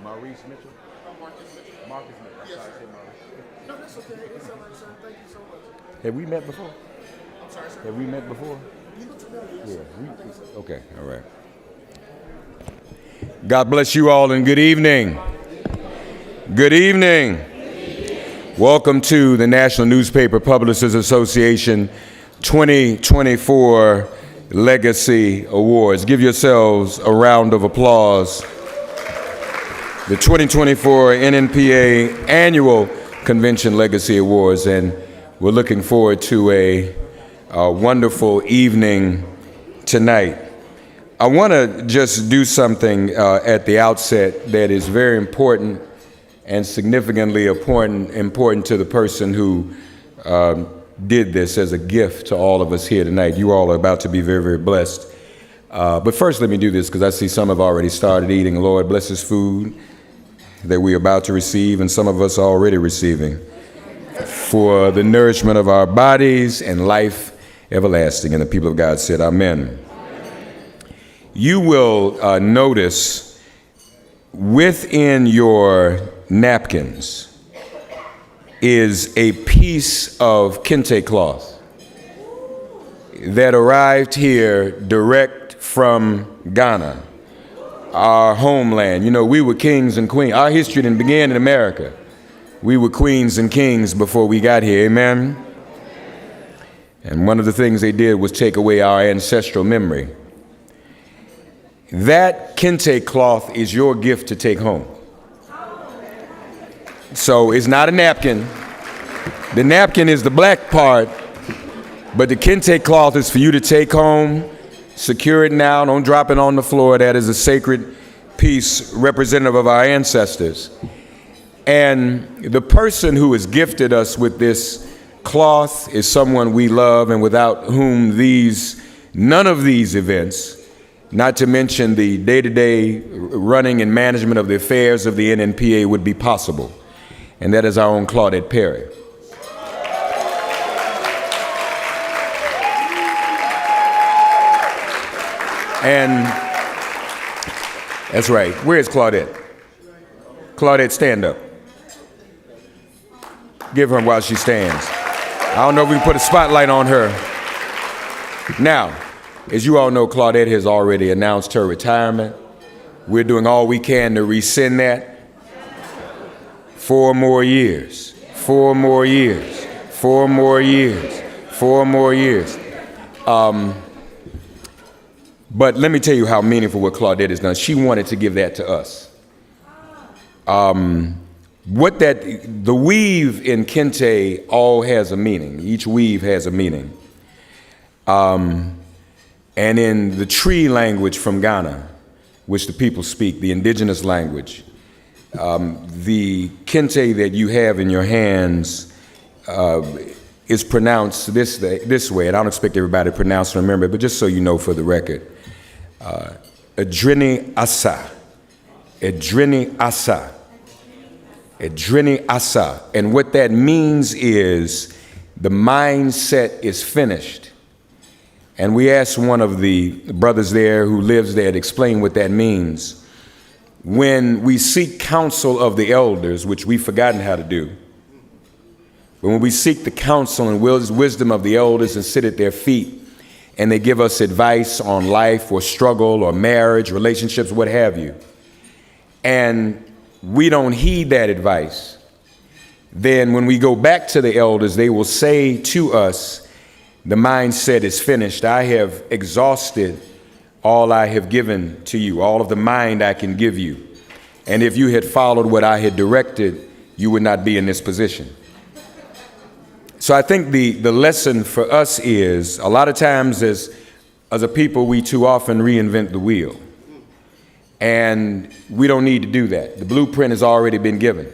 Maurice Mitchell? Marcus Mitchell. Marcus Mitchell. I Yes, tried to sir. say Maurice. No, that's okay. It's all right, sir. Thank you so much. Have we met before? I'm sorry, sir. Have we met before? You look familiar, yes, Yeah. sir. I think so. Okay, all right. God bless you all and good evening. Good evening. Welcome to the National Newspaper Publishers Association 2024 Legacy Awards. Give yourselves a round of applause. The 2024 NNPA Annual Convention Legacy Awards, and we're looking forward to a wonderful evening tonight. I want to just do something at the outset that is very important and significantly important to the person who did this as a gift to all of us here tonight. You all are about to be very, very blessed. But first, let me do this because I see some have already started eating. Lord, bless this food that we're about to receive, and some of us are already receiving, for the nourishment of our bodies and life everlasting. And the people of God said, Amen. You will notice within your napkins is a piece of kente cloth that arrived here direct from Ghana, our homeland. You know, we were kings and queens. Our history didn't begin in America. We were queens and kings before we got here, amen? And one of the things they did was take away our ancestral memory. That kente cloth is your gift to take home. So it's not a napkin. The napkin is the black part, but the kente cloth is for you to take home. Secure it now. Don't drop it on the floor. That is a sacred piece representative of our ancestors. And the person who has gifted us with this cloth is someone we love and without whom none of these events, not to mention the day-to-day running and management of the affairs of the NNPA, would be possible. And that is our own Claudette Perry. And that's right. Where's Claudette? Claudette, stand up. Give her while she stands. I don't know if we can put a spotlight on her. Now, as you all know, Claudette has already announced her retirement. We're doing all we can to rescind that. 4 more years, 4 more years, 4 more years, 4 more years. But let me tell you how meaningful what Claudette has done. She wanted to give that to us. The weave in kente all has a meaning. Each weave has a meaning. And in the tree language from Ghana, which the people speak, the indigenous language, the kente that you have in your hands is pronounced this way, and I don't expect everybody to pronounce and remember it, but just so you know for the record. Adrini asa, Adrini asa, Adrini asa. And what that means is the mindset is finished. And we asked one of the brothers there who lives there to explain what that means. When we seek counsel of the elders, which we've forgotten how to do, but when we seek the counsel and wisdom of the elders and sit at their feet, and they give us advice on life or struggle or marriage, relationships, what have you, and we don't heed that advice, then when we go back to the elders, they will say to us, the mindset is finished. I have exhausted all I have given to you, all of the mind I can give you. And if you had followed what I had directed, you would not be in this position. So I think the lesson for us is, a lot of times as a people, we too often reinvent the wheel. And we don't need to do that. The blueprint has already been given,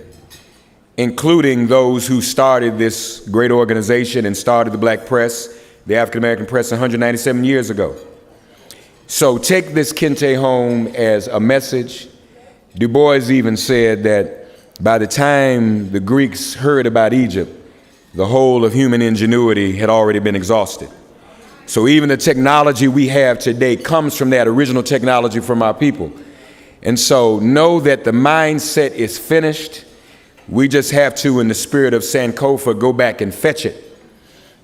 including those who started this great organization and started the black press, the African American press, 197 years ago. So take this kente home as a message. Du Bois even said that by the time the Greeks heard about Egypt, the whole of human ingenuity had already been exhausted. So even the technology we have today comes from that original technology from our people. And so know that the mindset is finished. We just have to, in the spirit of Sankofa, go back and fetch it.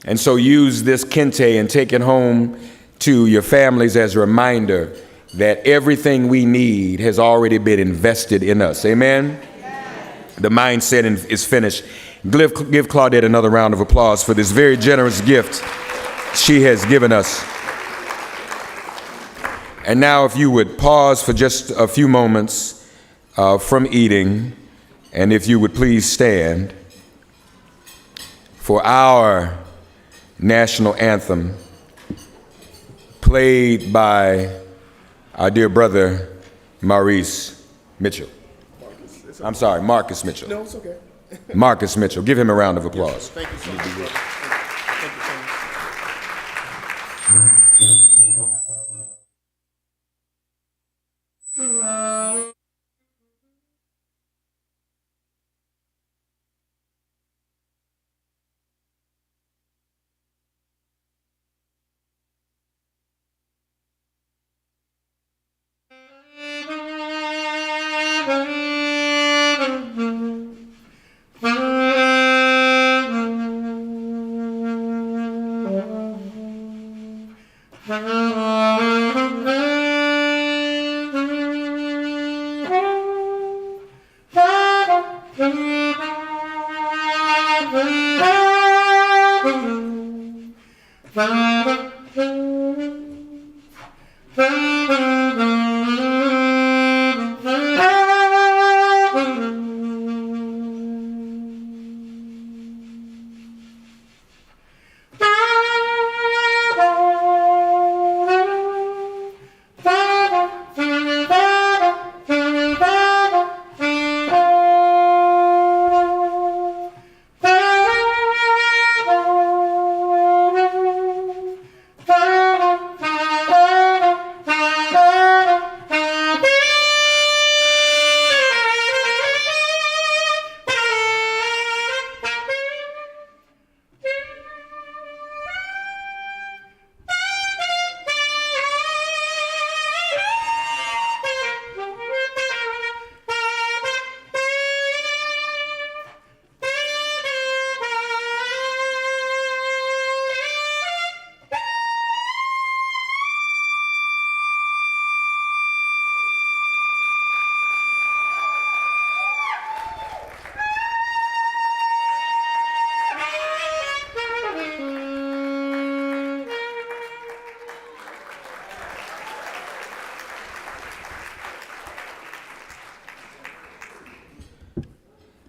And so use this kente and take it home to your families as a reminder that everything we need has already been invested in us. Amen? The mindset is finished. Give Claudette another round of applause for this very generous gift she has given us. And now if you would pause for just a few moments from eating, and if you would please stand for our national anthem, played by our dear brother Maurice Mitchell. I'm sorry, Marcus Mitchell. No, it's okay. Marcus Mitchell. Give him a round of applause. Thank you so much. Thank you so much.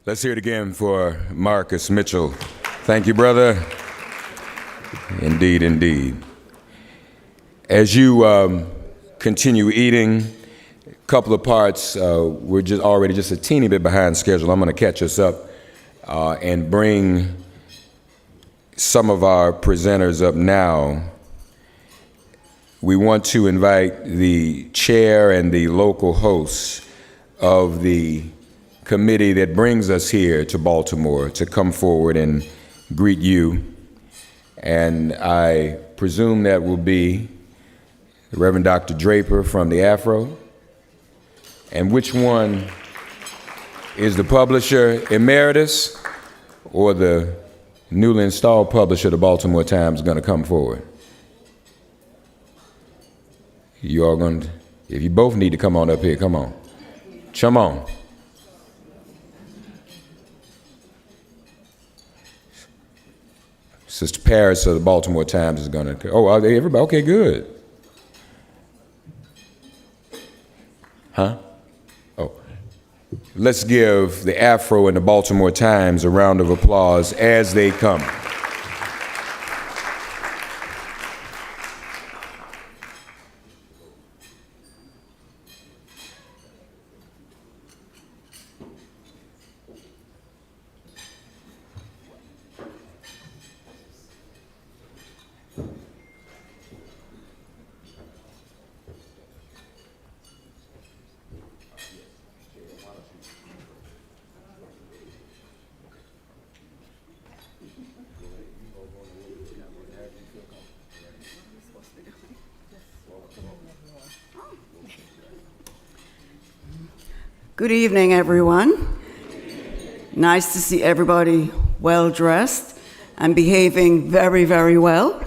Let's hear it again for Marcus Mitchell. Thank you, brother. Indeed, indeed. As you continue eating, a couple of parts, we're just already just a teeny bit behind schedule. I'm going to catch us up and bring some of our presenters up now. We want to invite the chair and the local hosts of the committee that brings us here to Baltimore to come forward and greet you. And I presume that will be the Reverend Dr. Draper from the Afro. And which one is the publisher emeritus or the newly installed publisher, the Baltimore Times, going to come forward? You all going to, if you both need to come on up here, come on. Come on. Sister Paris of the Baltimore Times is going to, oh, are they everybody? Okay, good. Huh? Oh. Let's give the Afro and the Baltimore Times a round of applause as they come. Good evening, everyone. Nice to see everybody well-dressed and behaving very, very well.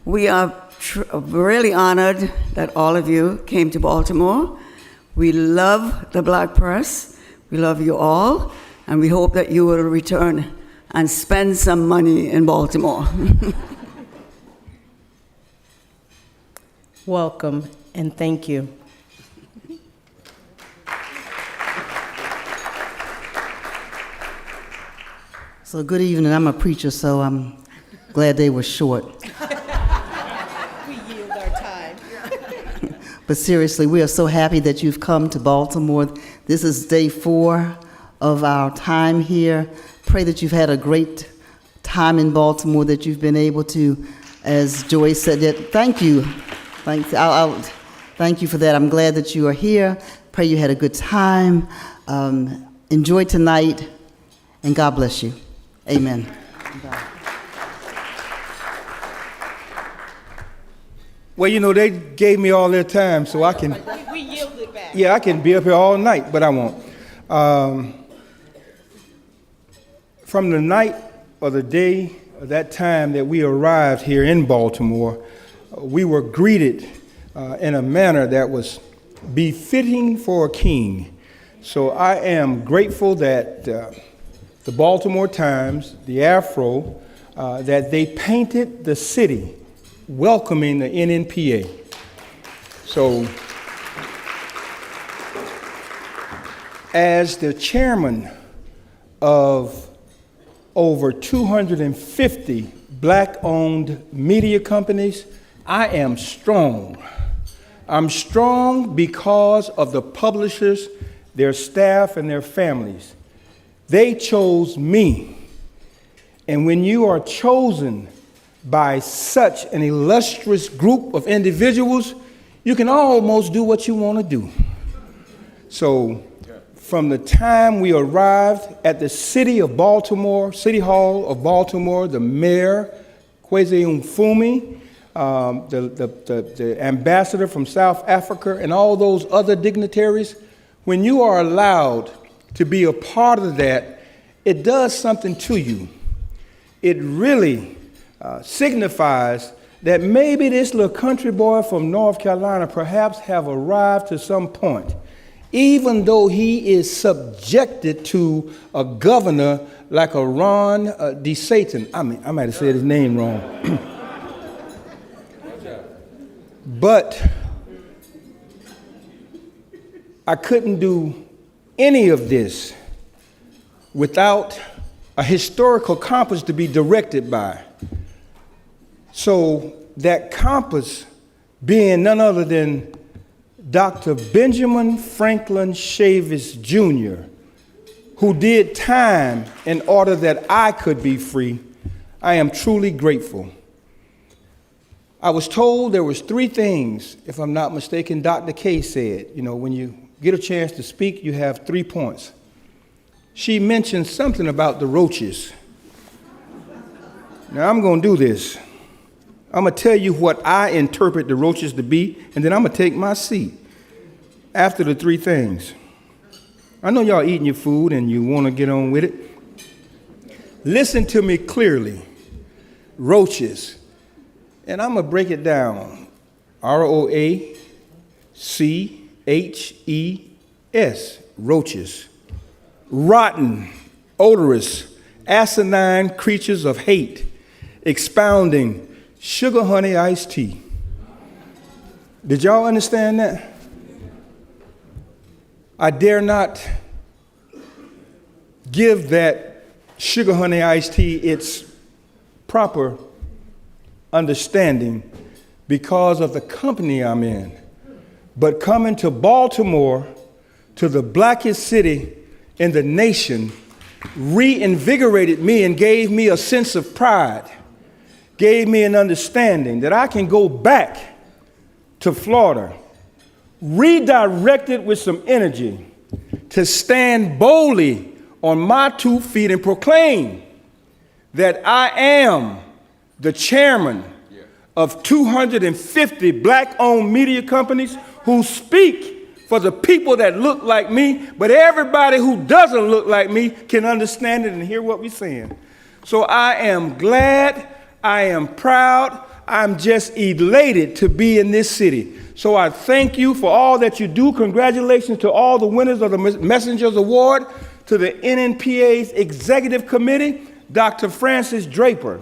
We are really honored that all of you came to Baltimore. We love the Black press. We love you all, and we hope that you will return and spend some money in Baltimore. Welcome and thank you. So good evening. I'm a preacher, so I'm glad they were short. We yield our time. But seriously, we are so happy that you've come to Baltimore. This is day 4 of our time here. Pray that you've had a great time in Baltimore, that you've been able to, as Joyce said, that thank you. Thank you for that. I'm glad that you are here. Pray you had a good time. Enjoy tonight, and God bless you. Amen. Well, you know, they gave me all their time, so I can. We yielded back. Yeah, I can be up here all night, but I won't. From the night or the day or that time that we arrived here in Baltimore, we were greeted in a manner that was befitting for a king. So I am grateful that the Baltimore Times, the Afro, that they painted the city welcoming the NNPA. So, as the chairman of over 250 Black-owned media companies, I am strong. I'm strong because of the publishers, their staff, and their families. They chose me. And when you are chosen by such an illustrious group of individuals, you can almost do what you want to do. So, from the time we arrived at the city of Baltimore, City Hall of Baltimore, the mayor, Kwesi Mfumi, the ambassador from South Africa, and all those other dignitaries, when you are allowed to be a part of that, it does something to you. It really signifies that maybe this little country boy from North Carolina perhaps have arrived to some point, even though he is subjected to a governor like a Ron DeSatan. I might have said his name wrong. But I couldn't do any of this without a historical compass to be directed by. So that compass being none other than Dr. Benjamin Franklin Chavis Jr., who did time in order that I could be free, I am truly grateful. I was told there was 3 things, if I'm not mistaken, Dr. K said, you know, when you get a chance to speak, you have 3 points. She mentioned something about the roaches. Now, I'm going to do this. I'm going to tell you what I interpret the roaches to be, and then I'm going to take my seat after the 3 things. I know y'all eating your food and you want to get on with it. Listen to me clearly. Roaches. And I'm going to break it down. R-O-A-C-H-E-S. Roaches. Rotten, odorous, asinine creatures of hate, expounding sugar honey iced tea. Did y'all understand that? I dare not give that sugar honey iced tea its proper understanding because of the company I'm in. But coming to Baltimore, to the blackest city in the nation, reinvigorated me and gave me a sense of pride, gave me an understanding that I can go back to Florida, redirected with some energy to stand boldly on my 2 feet and proclaim that I am the chairman of 250 Black-owned media companies who speak for the people that look like me, but everybody who doesn't look like me can understand it and hear what we're saying. So I am glad, I am proud, I'm just elated to be in this city. So I thank you for all that you do. Congratulations to all the winners of the Messengers Award, to the NNPA's Executive Committee, Dr. Francis Draper,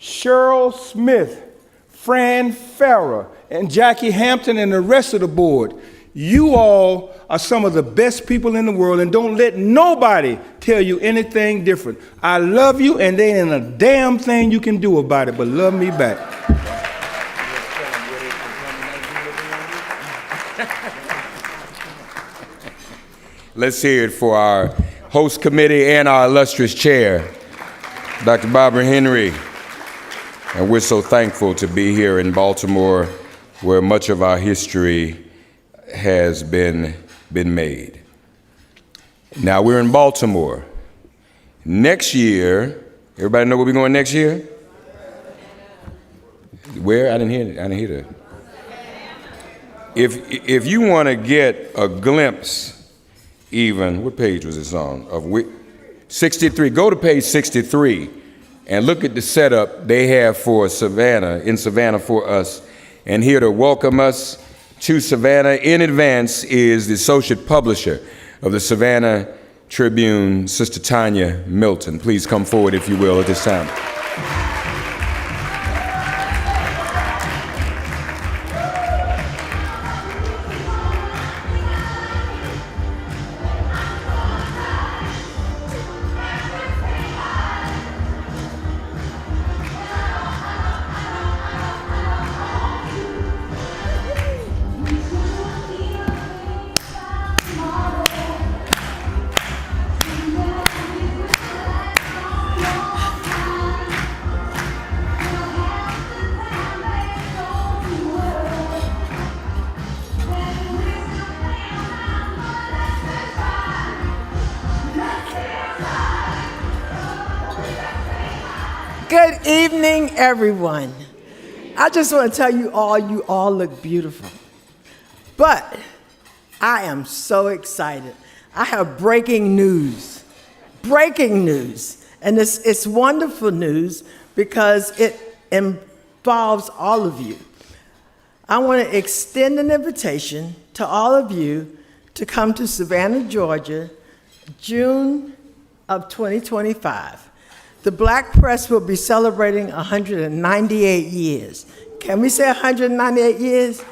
Cheryl Smith, Fran Farrer, and Jackie Hampton, and the rest of the board. You all are some of the best people in the world, and don't let nobody tell you anything different. I love you, and there ain't a damn thing you can do about it but love me back. Let's hear it for our host committee and our illustrious chair, Dr. Barbara Henry. And we're so thankful to be here in Baltimore, where much of our history has been made. Now we're in Baltimore. Next year, everybody know where we're going next year? Where? I didn't hear that. If you want to get a glimpse, even, what page was this on? Of 63. Go to page 63 and look at the setup they have for in Savannah for us. And here to welcome us to Savannah in advance is the associate publisher of the Savannah Tribune, Sister Tanya Milton. Please come forward, if you will, at this time. Good evening, everyone. I just want to tell you all look beautiful. But I am so excited. I have breaking news. Breaking news. And it's wonderful news because it involves all of you. I want to extend an invitation to all of you to come to Savannah, Georgia, June of 2025. The Black press will be celebrating 198 years. Can we say 198 years?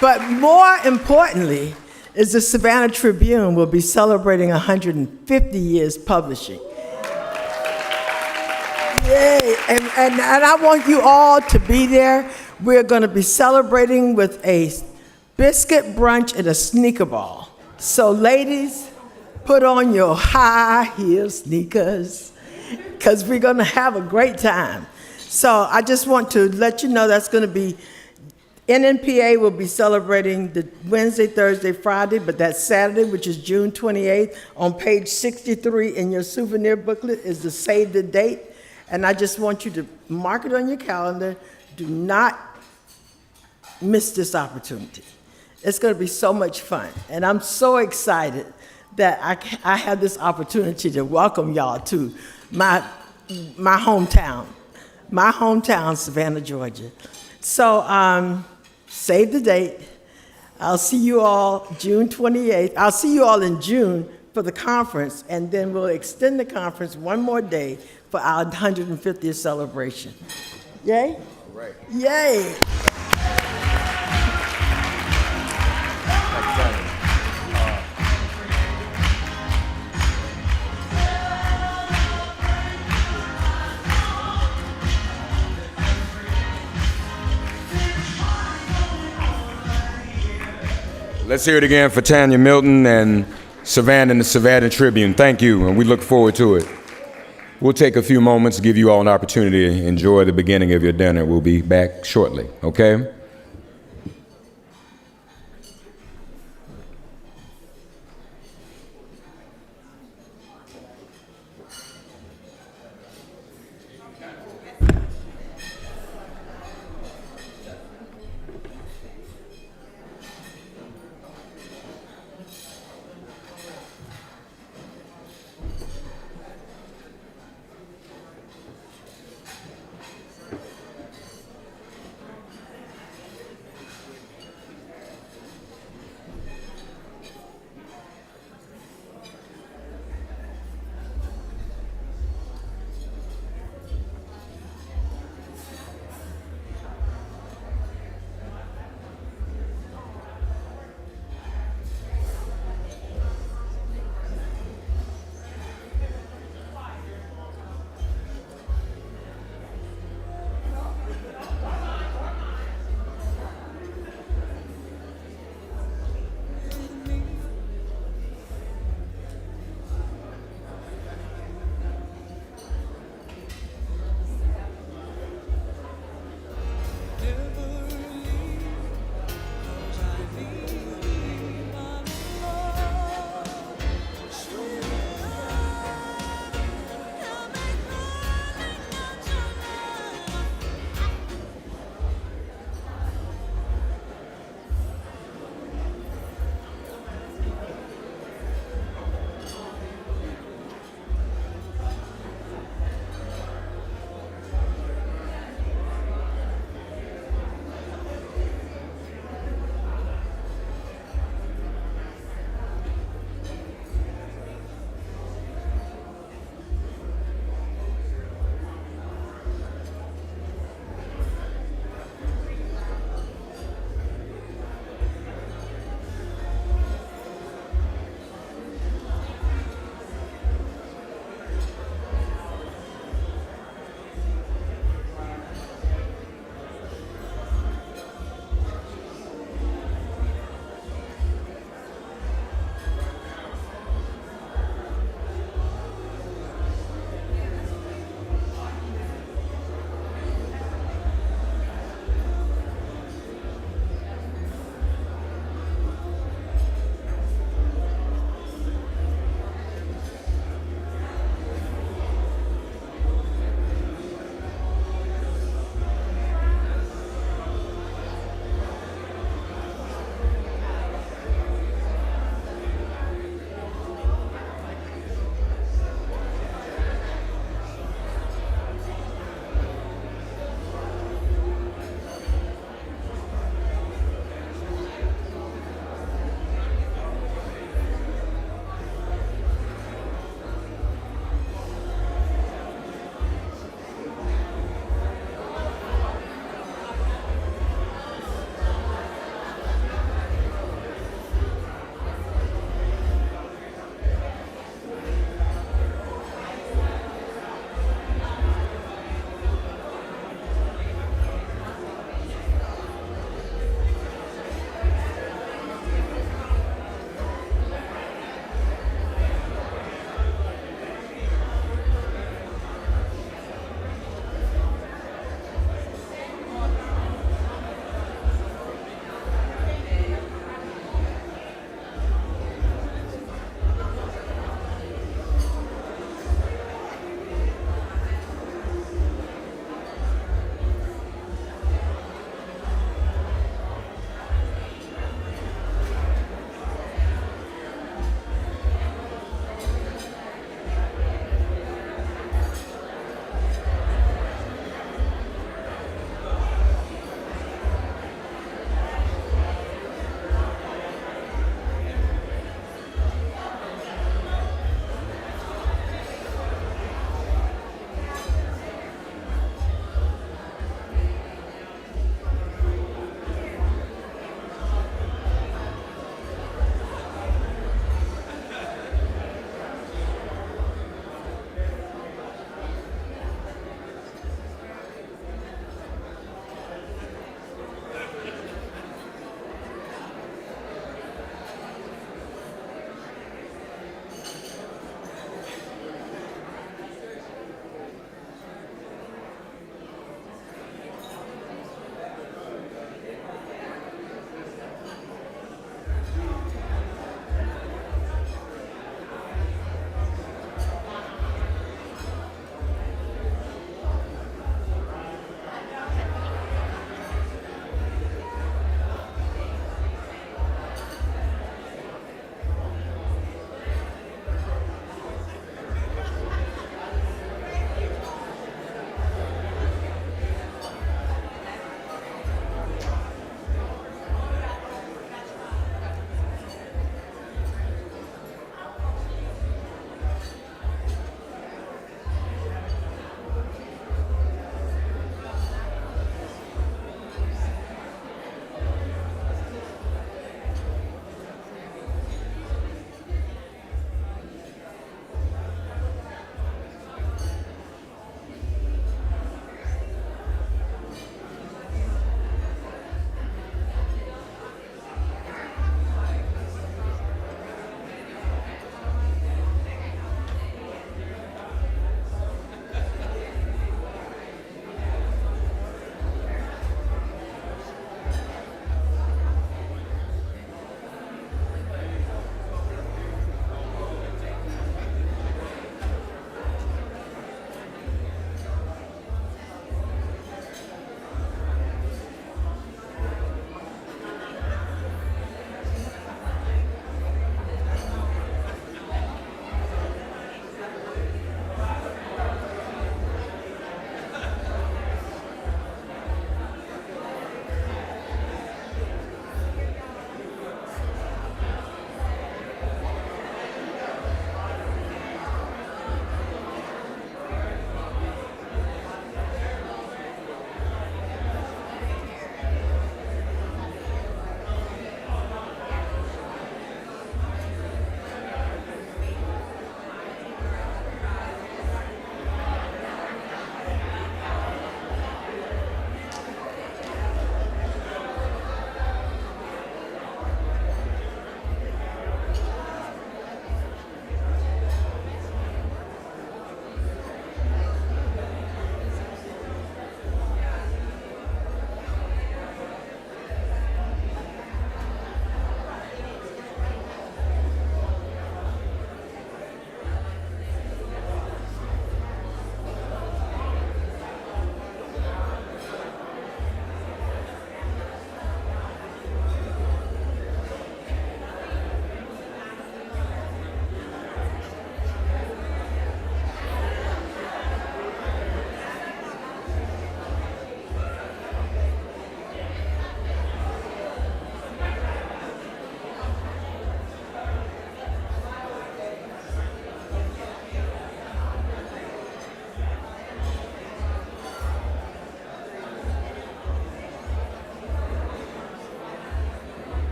But more importantly, is the Savannah Tribune will be celebrating 150 years publishing. Yay, and I want you all to be there. We're gonna be celebrating with a biscuit brunch and a sneaker ball. So ladies, put on your high heel sneakers, because we're gonna have a great time. So I just want to let you know that's gonna be, NNPA will be celebrating the Wednesday, Thursday, Friday, but that Saturday, which is June 28th, on page 63 in your souvenir booklet is the save the date. And I just want you to mark it on your calendar. Do not miss this opportunity. It's gonna be so much fun. And I'm so excited that I have this opportunity to welcome y'all to my hometown, Savannah, Georgia. So save the date. I'll see you all June 28th. I'll see you all in June for the conference, and then we'll extend the conference one more day for our 150th celebration. Yay? All right. Yay. Let's hear it again for Tanya Milton and Savannah and the Savannah Tribune. Thank you, and we look forward to it. We'll take a few moments to give you all an opportunity to enjoy the beginning of your dinner. We'll be back shortly, okay?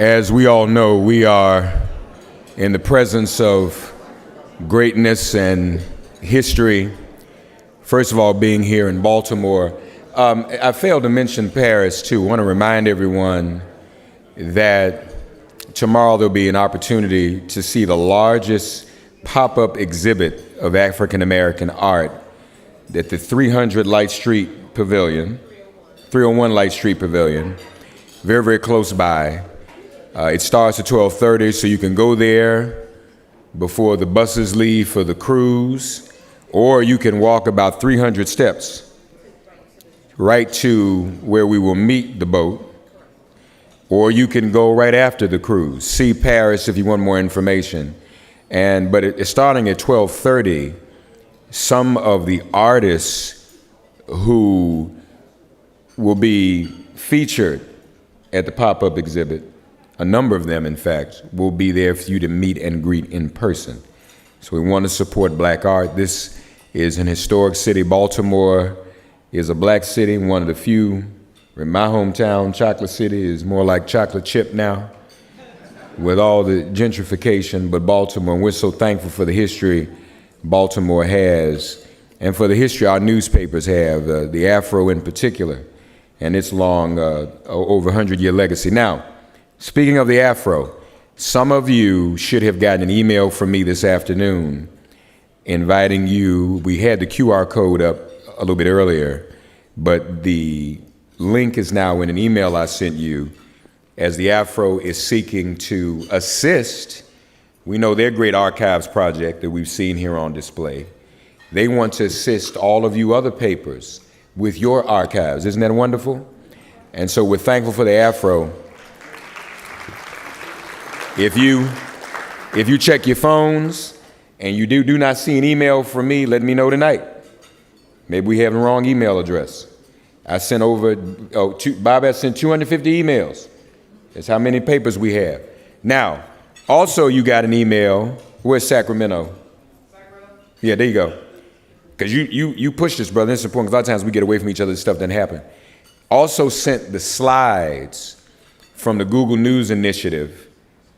As we all know, we are in the presence of greatness and history. First of all, being here in Baltimore. I failed to mention Paris, too. I want to remind everyone that tomorrow there'll be an opportunity to see the largest pop-up exhibit of African-American art at the 301 Light Street Pavilion, very, very close by. It starts at 12:30, so you can go there before the buses leave for the cruise, or you can walk about 300 steps right to where we will meet the boat, or you can go right after the cruise. See Paris if you want more information. But it's starting at 12:30. Some of the artists who will be featured at the pop-up exhibit, a number of them, in fact, will be there for you to meet and greet in person. So we want to support black art. This is an historic city. Baltimore is a black city, one of the few. In my hometown, Chocolate City is more like chocolate chip now with all the gentrification, but Baltimore, and we're so thankful for the history Baltimore has and for the history our newspapers have, the Afro in particular, and its long, over 100-year legacy. Now, speaking of the Afro, some of you should have gotten an email from me this afternoon inviting you. We had the QR code up a little bit earlier, but the link is now in an email I sent you as the Afro is seeking to assist. We know their great archives project that we've seen here on display. They want to assist all of you other papers with your archives. Isn't that wonderful? And so we're thankful for the Afro. If you check your phones and you do not see an email from me, let me know tonight. Maybe we have the wrong email address. I sent over, Bob has sent 250 emails. That's how many papers we have. Now, also you got an email. Where's Sacramento? Yeah, there you go. Because you push this, brother. It's important because a lot of times we get away from each other, this stuff doesn't happen. Also sent the slides from the Google News Initiative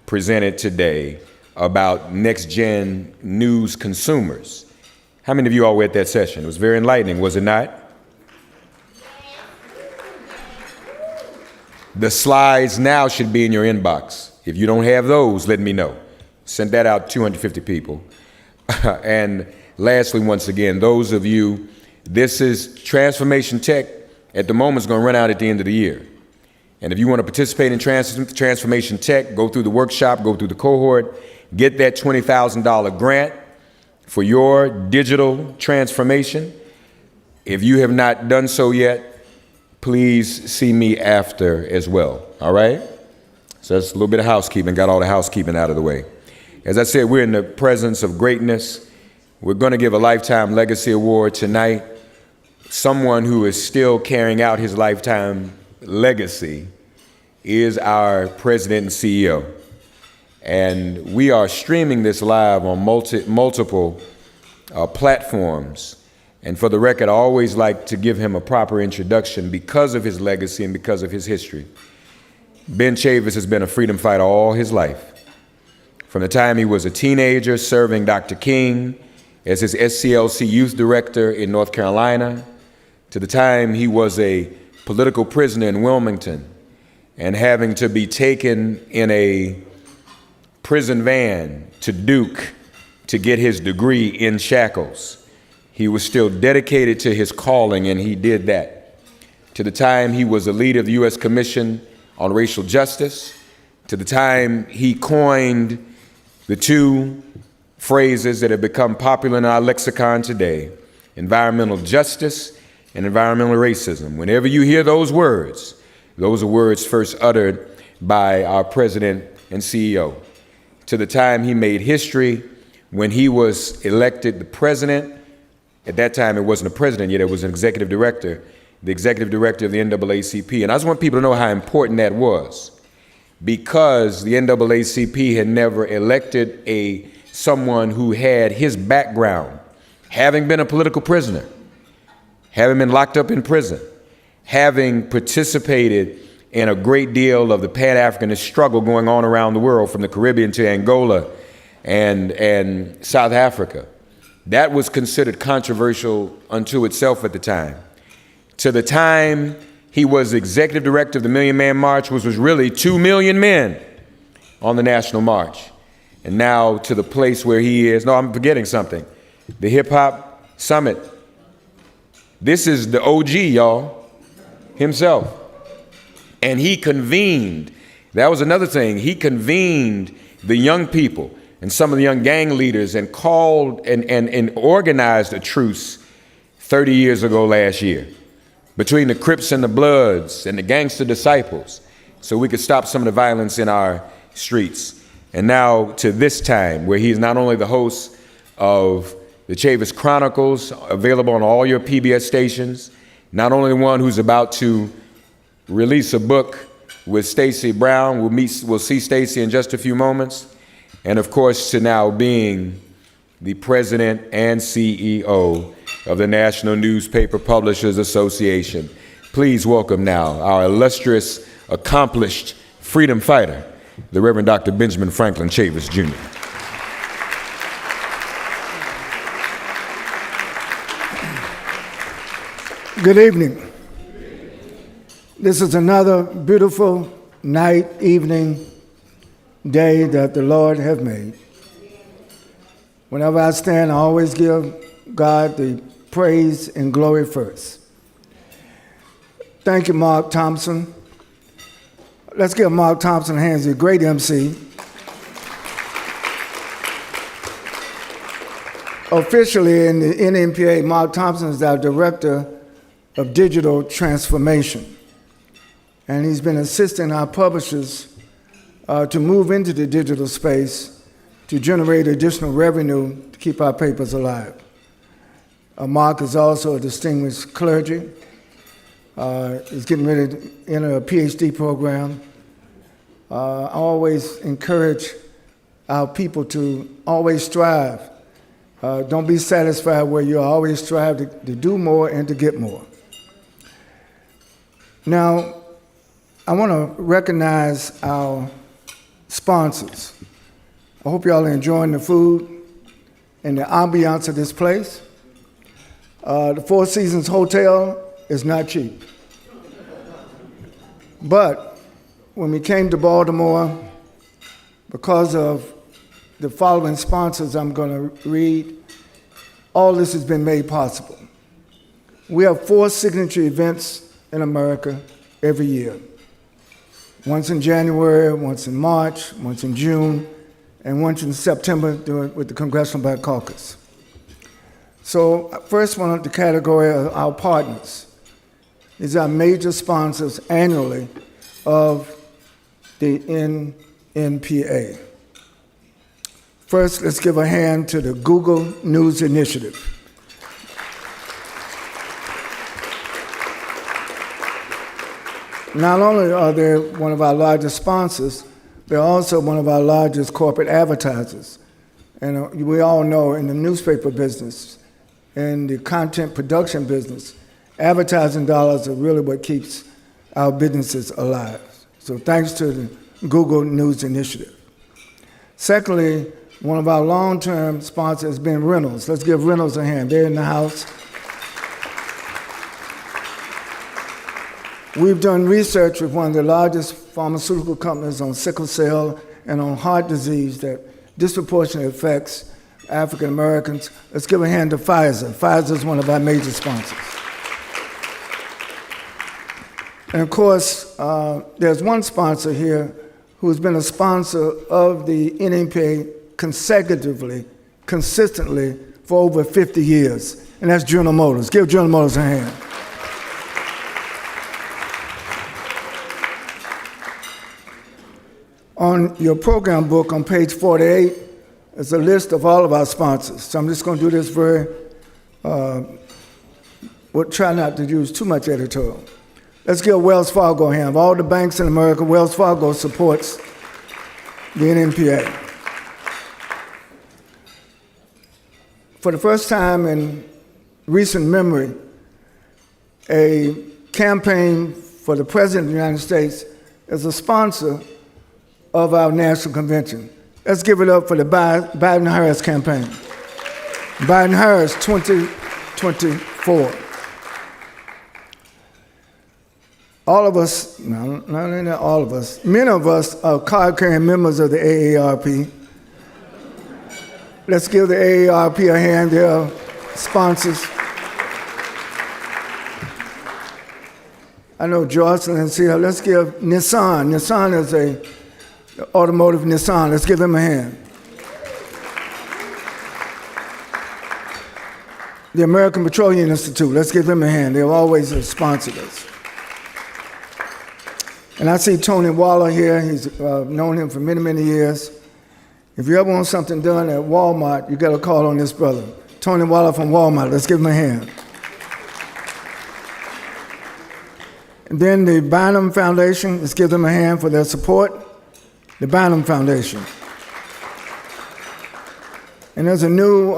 presented today about next-gen news consumers. How many of you all were at that session? It was very enlightening, was it not? The slides now should be in your inbox. If you don't have those, let me know. Send that out to 250 people. And lastly, once again, those of you, this is Transformation Tech. At the moment, it's going to run out at the end of the year. And if you want to participate in Transformation Tech, go through the workshop, go through the cohort, get that $20,000 grant for your digital transformation. If you have not done so yet, please see me after as well, all right? So that's a little bit of housekeeping, got all the housekeeping out of the way. As I said, we're in the presence of greatness. We're going to give a Lifetime Legacy Award tonight. Someone who is still carrying out his lifetime legacy is our president and CEO. And we are streaming this live on multiple platforms. And for the record, I always like to give him a proper introduction because of his legacy and because of his history. Ben Chavis has been a freedom fighter all his life. From the time he was a teenager serving Dr. King as his SCLC youth director in North Carolina, to the time he was a political prisoner in Wilmington and having to be taken in a prison van to Duke to get his degree in shackles. He was still dedicated to his calling, and he did that. To the time he was a leader of the U.S. Commission on Racial Justice, to the time he coined the two phrases that have become popular in our lexicon today, environmental justice and environmental racism. Whenever you hear those are words first uttered by our president and CEO. To the time he made history when he was elected the president. At that time, it wasn't a president yet, it was an executive director, the executive director of the NAACP. And I just want people to know how important that was, because the NAACP had never elected someone who had his background, having been a political prisoner, having been locked up in prison, having participated in a great deal of the Pan-Africanist struggle going on around the world, from the Caribbean to Angola and South Africa. That was considered controversial unto itself at the time. To the time he was executive director of the Million Man March, which was really 2 million men on the National March. And now to the place where he is, no, I'm forgetting something, the Hip Hop Summit. This is the OG, y'all, himself. And he convened, that was another thing, he convened the young people and some of the young gang leaders and called and organized a truce 30 years ago last year between the Crips and the Bloods and the Gangster Disciples, so we could stop some of the violence in our streets. And now to this time, where he is not only the host of the Chavis Chronicles, available on all your PBS stations, not only the one who's about to release a book with Stacey Brown, we'll see Stacey in just a few moments, and of course to now being the president and CEO of the National Newspaper Publishers Association. Please welcome now our illustrious, accomplished freedom fighter, the Reverend Dr. Benjamin Franklin Chavis, Jr. Good evening. This is another beautiful night, evening, day that the Lord has made. Whenever I stand, I always give God the praise and glory first. Thank you, Mark Thompson. Let's give Mark Thompson a hand. He's a great MC. Officially in the NNPA, Mark Thompson is our Director of Digital Transformation. And he's been assisting our publishers to move into the digital space to generate additional revenue to keep our papers alive. Mark is also a distinguished clergy. He's getting ready to enter a PhD program. I always encourage our people to always strive. Don't be satisfied where you are. Always strive to do more and to get more. Now, I want to recognize our sponsors. I hope y'all are enjoying the food and the ambiance of this place. The Four Seasons Hotel is not cheap. But when we came to Baltimore, because of the following sponsors I'm going to read, all this has been made possible. We have 4 signature events in America every year. Once in January, once in March, once in June, and once in September with the Congressional Black Caucus. So first one, the category of our partners. These are major sponsors annually of the NNPA. First, let's give a hand to the Google News Initiative. Not only are they one of our largest sponsors, they're also one of our largest corporate advertisers. And we all know in the newspaper business, in the content production business, advertising dollars are really what keeps our businesses alive. So thanks to the Google News Initiative. Secondly, one of our long-term sponsors has been Reynolds. Let's give Reynolds a hand. They're in the house. We've done research with one of the largest pharmaceutical companies on sickle cell and on heart disease that disproportionately affects African Americans. Let's give a hand to Pfizer. Pfizer is one of our major sponsors. And of course, there's one sponsor here who's been a sponsor of the NNPA consistently for over 50 years, and that's General Motors. Give General Motors a hand. On your program book on page 48 is a list of all of our sponsors. So I'm just going to do this we'll try not to use too much editorial. Let's give Wells Fargo a hand. Of all the banks in America, Wells Fargo supports the NNPA. For the first time in recent memory, a campaign for the President of the United States as a sponsor of our national convention. Let's give it up for the Biden-Harris campaign. Biden-Harris 2024. All of us, no, not all of us, many of us are card-carrying members of the AARP. Let's give the AARP a hand. They are sponsors. I know Jocelyn's here. Let's give Nissan. Nissan is a automotive Nissan. Let's give them a hand. The American Petroleum Institute. Let's give them a hand. They've always sponsored us. And I see Tony Waller here. He's known him for many, many years. If you ever want something done at Walmart, you got to call on this brother. Tony Waller from Walmart. Let's give him a hand. And then the Bynum Foundation. Let's give them a hand for their support. The Bynum Foundation. And there's a new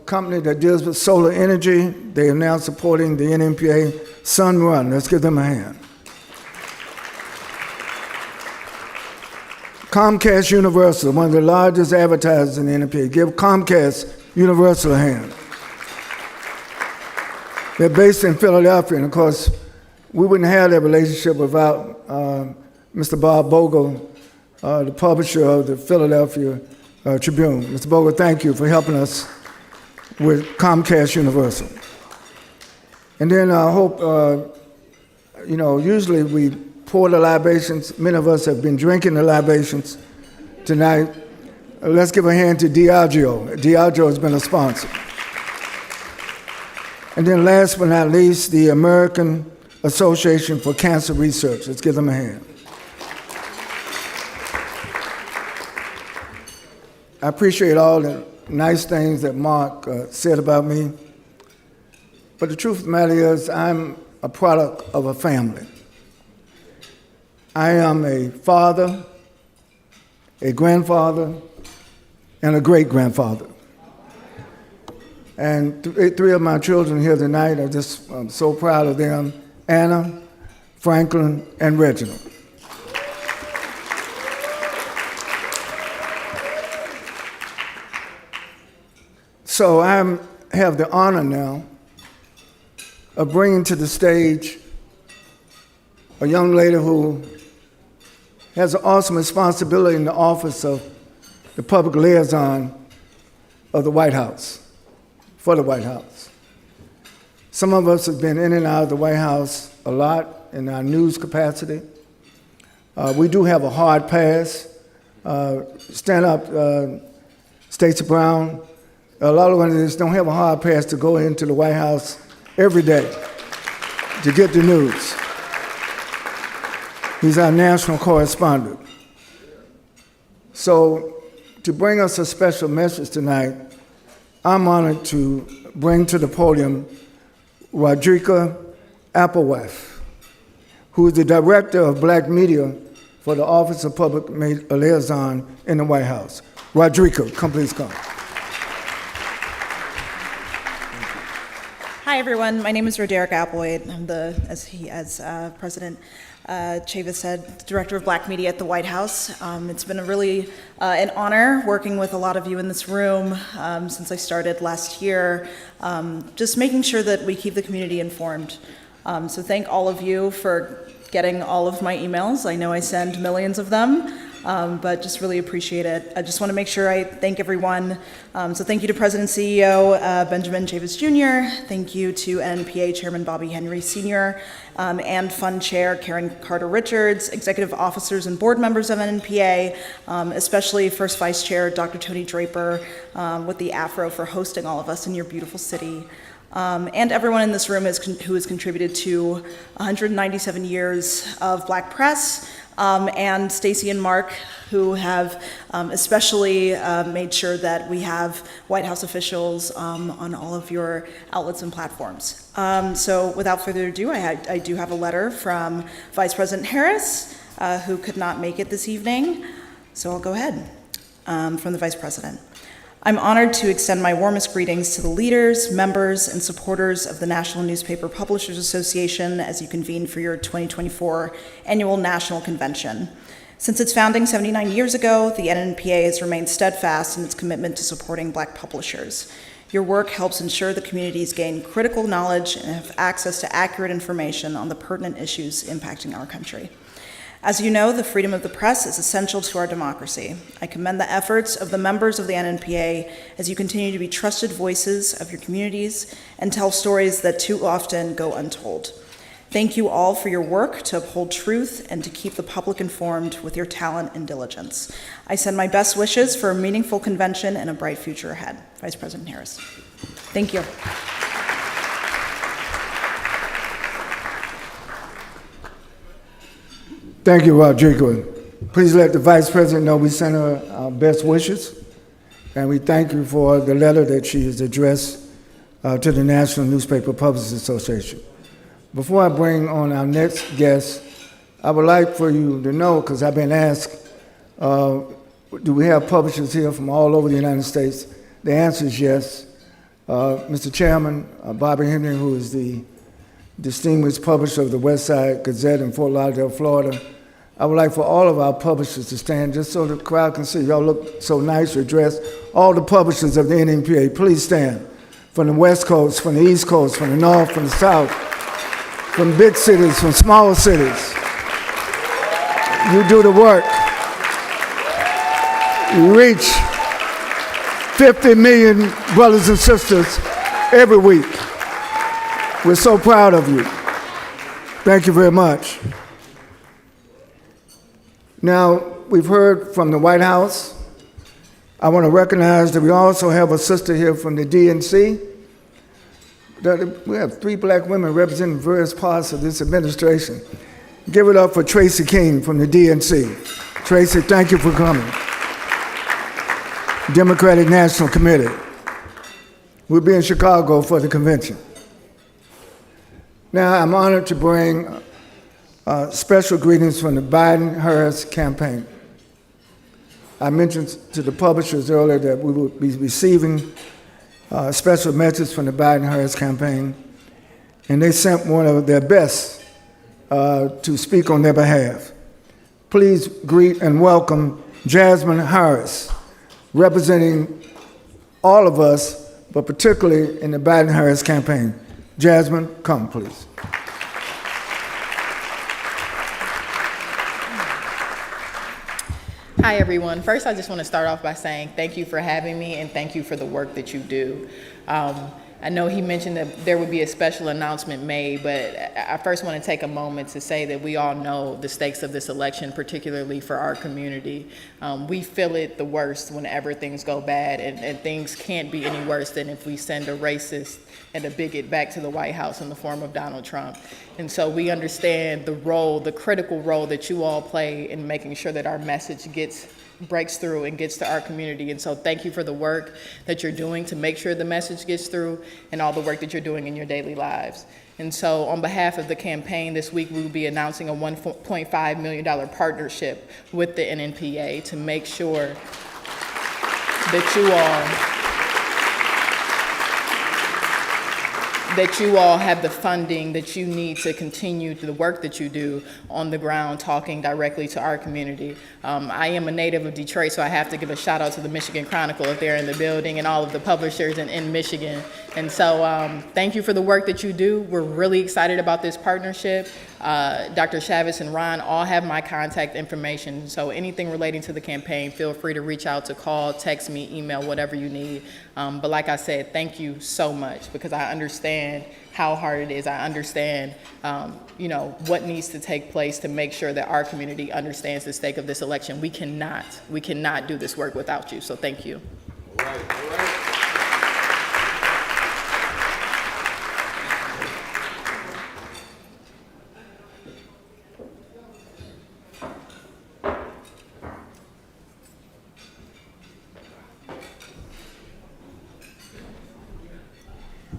company that deals with solar energy. They are now supporting the NNPA Sun Run. Let's give them a hand. Comcast Universal, one of the largest advertisers in the NNPA. Give Comcast Universal a hand. They're based in Philadelphia, and of course, we wouldn't have that relationship without Mr. Bob Bogle, the publisher of the Philadelphia Tribune. Mr. Bogle, thank you for helping us with Comcast Universal. And then I hope, usually we pour the libations. Many of us have been drinking the libations tonight. Let's give a hand to Diageo. Diageo has been a sponsor. And then last but not least, the American Association for Cancer Research. Let's give them a hand. I appreciate all the nice things that Mark said about me. But the truth of the matter is, I'm a product of a family. I am a father, a grandfather, and a great-grandfather. And three of my children here tonight, I'm so proud of them: Anna, Franklin, and Reginald. So I have the honor now of bringing to the stage a young lady who has an awesome responsibility in the office of the public liaison of the White House, for the White House. Some of us have been in and out of the White House a lot in our news capacity. We do have a hard pass. Stand up, Stacey Brown. A lot of us don't have a hard pass to go into the White House every day to get the news. He's our national correspondent. So to bring us a special message tonight, I'm honored to bring to the podium Rodrika Applewhite, who is the director of Black Media for the Office of Public Liaison in the White House. Rodrika, please come. Hi, everyone. My name is Rodrika Applewhite. I'm as President Chavis said, Director of Black Media at the White House. It's been an honor working with a lot of you in this room since I started last year, just making sure that we keep the community informed. So thank all of you for getting all of my emails. I know I send millions of them, but just really appreciate it. I just want to make sure I thank everyone. So thank you to President CEO Benjamin Chavis Jr., thank you to NNPA Chairman Bobby Henry Sr., and Fund Chair Karen Carter-Richards, executive officers and board members of NNPA, especially First Vice Chair Dr. Tony Draper with the Afro for hosting all of us in your beautiful city. And everyone in this room who has contributed to 197 years of Black press, and Stacy and Mark, who have especially made sure that we have White House officials on all of your outlets and platforms. So without further ado, I do have a letter from Vice President Harris, who could not make it this evening. So I'll go ahead from the Vice President. I'm honored to extend my warmest greetings to the leaders, members, and supporters of the National Newspaper Publishers Association as you convene for your 2024 annual national convention. Since its founding 79 years ago, the NNPA has remained steadfast in its commitment to supporting Black publishers. Your work helps ensure the communities gain critical knowledge and have access to accurate information on the pertinent issues impacting our country. As you know, the freedom of the press is essential to our democracy. I commend the efforts of the members of the NNPA as you continue to be trusted voices of your communities and tell stories that too often go untold. Thank you all for your work to uphold truth and to keep the public informed with your talent and diligence. I send my best wishes for a meaningful convention and a bright future ahead. Vice President Harris. Thank you. Thank you, Rodrigo. Please let the Vice President know we send her our best wishes, and we thank you for the letter that she has addressed to the National Newspaper Publishers Association. Before I bring on our next guest, I would like for you to know, because I've been asked, do we have publishers here from all over the United States? The answer is yes. Mr. Chairman, Bobby Henry, who is the distinguished publisher of the West Side Gazette in Fort Lauderdale, Florida. I would like for all of our publishers to stand just so the crowd can see. Y'all look so nice, you're dressed. All the publishers of the NNPA, please stand. From the West Coast, from the East Coast, from the North, from the South, from big cities, from small cities. You do the work. You reach 50 million brothers and sisters every week. We're so proud of you. Thank you very much. Now, we've heard from the White House. I want to recognize that we also have a sister here from the DNC. We have 3 Black women representing various parts of this administration. Give it up for Tracy King from the DNC. Tracy, thank you for coming. Democratic National Committee. We'll be in Chicago for the convention. Now, I'm honored to bring special greetings from the Biden-Harris campaign. I mentioned to the publishers earlier that we will be receiving a special message from the Biden-Harris campaign, and they sent one of their best to speak on their behalf. Please greet and welcome Jasmine Harris, representing all of us, but particularly in the Biden-Harris campaign. Jasmine, come, please. Hi, everyone. First, I just want to start off by saying thank you for having me and thank you for the work that you do. I know he mentioned that there would be a special announcement made, but I first want to take a moment to say that we all know the stakes of this election, particularly for our community. We feel it the worst whenever things go bad, and things can't be any worse than if we send a racist and a bigot back to the White House in the form of Donald Trump. And so we understand the role, the critical role that you all play in making sure that our message breaks through and gets to our community. And so thank you for the work that you're doing to make sure the message gets through and all the work that you're doing in your daily lives. And so on behalf of the campaign, this week we will be announcing a $1.5 million partnership with the NNPA to make sure that you all have the funding that you need to continue the work that you do on the ground, talking directly to our community. I am a native of Detroit, so I have to give a shout out to the Michigan Chronicle if they're in the building and all of the publishers in Michigan. And so thank you for the work that you do. We're really excited about this partnership. Dr. Chavez and Ron all have my contact information, so anything relating to the campaign, feel free to reach out, to call, text me, email, whatever you need. But like I said, thank you so much, because I understand how hard it is. I understand what needs to take place to make sure that our community understands the stake of this election. We cannot do this work without you, so thank you. All right.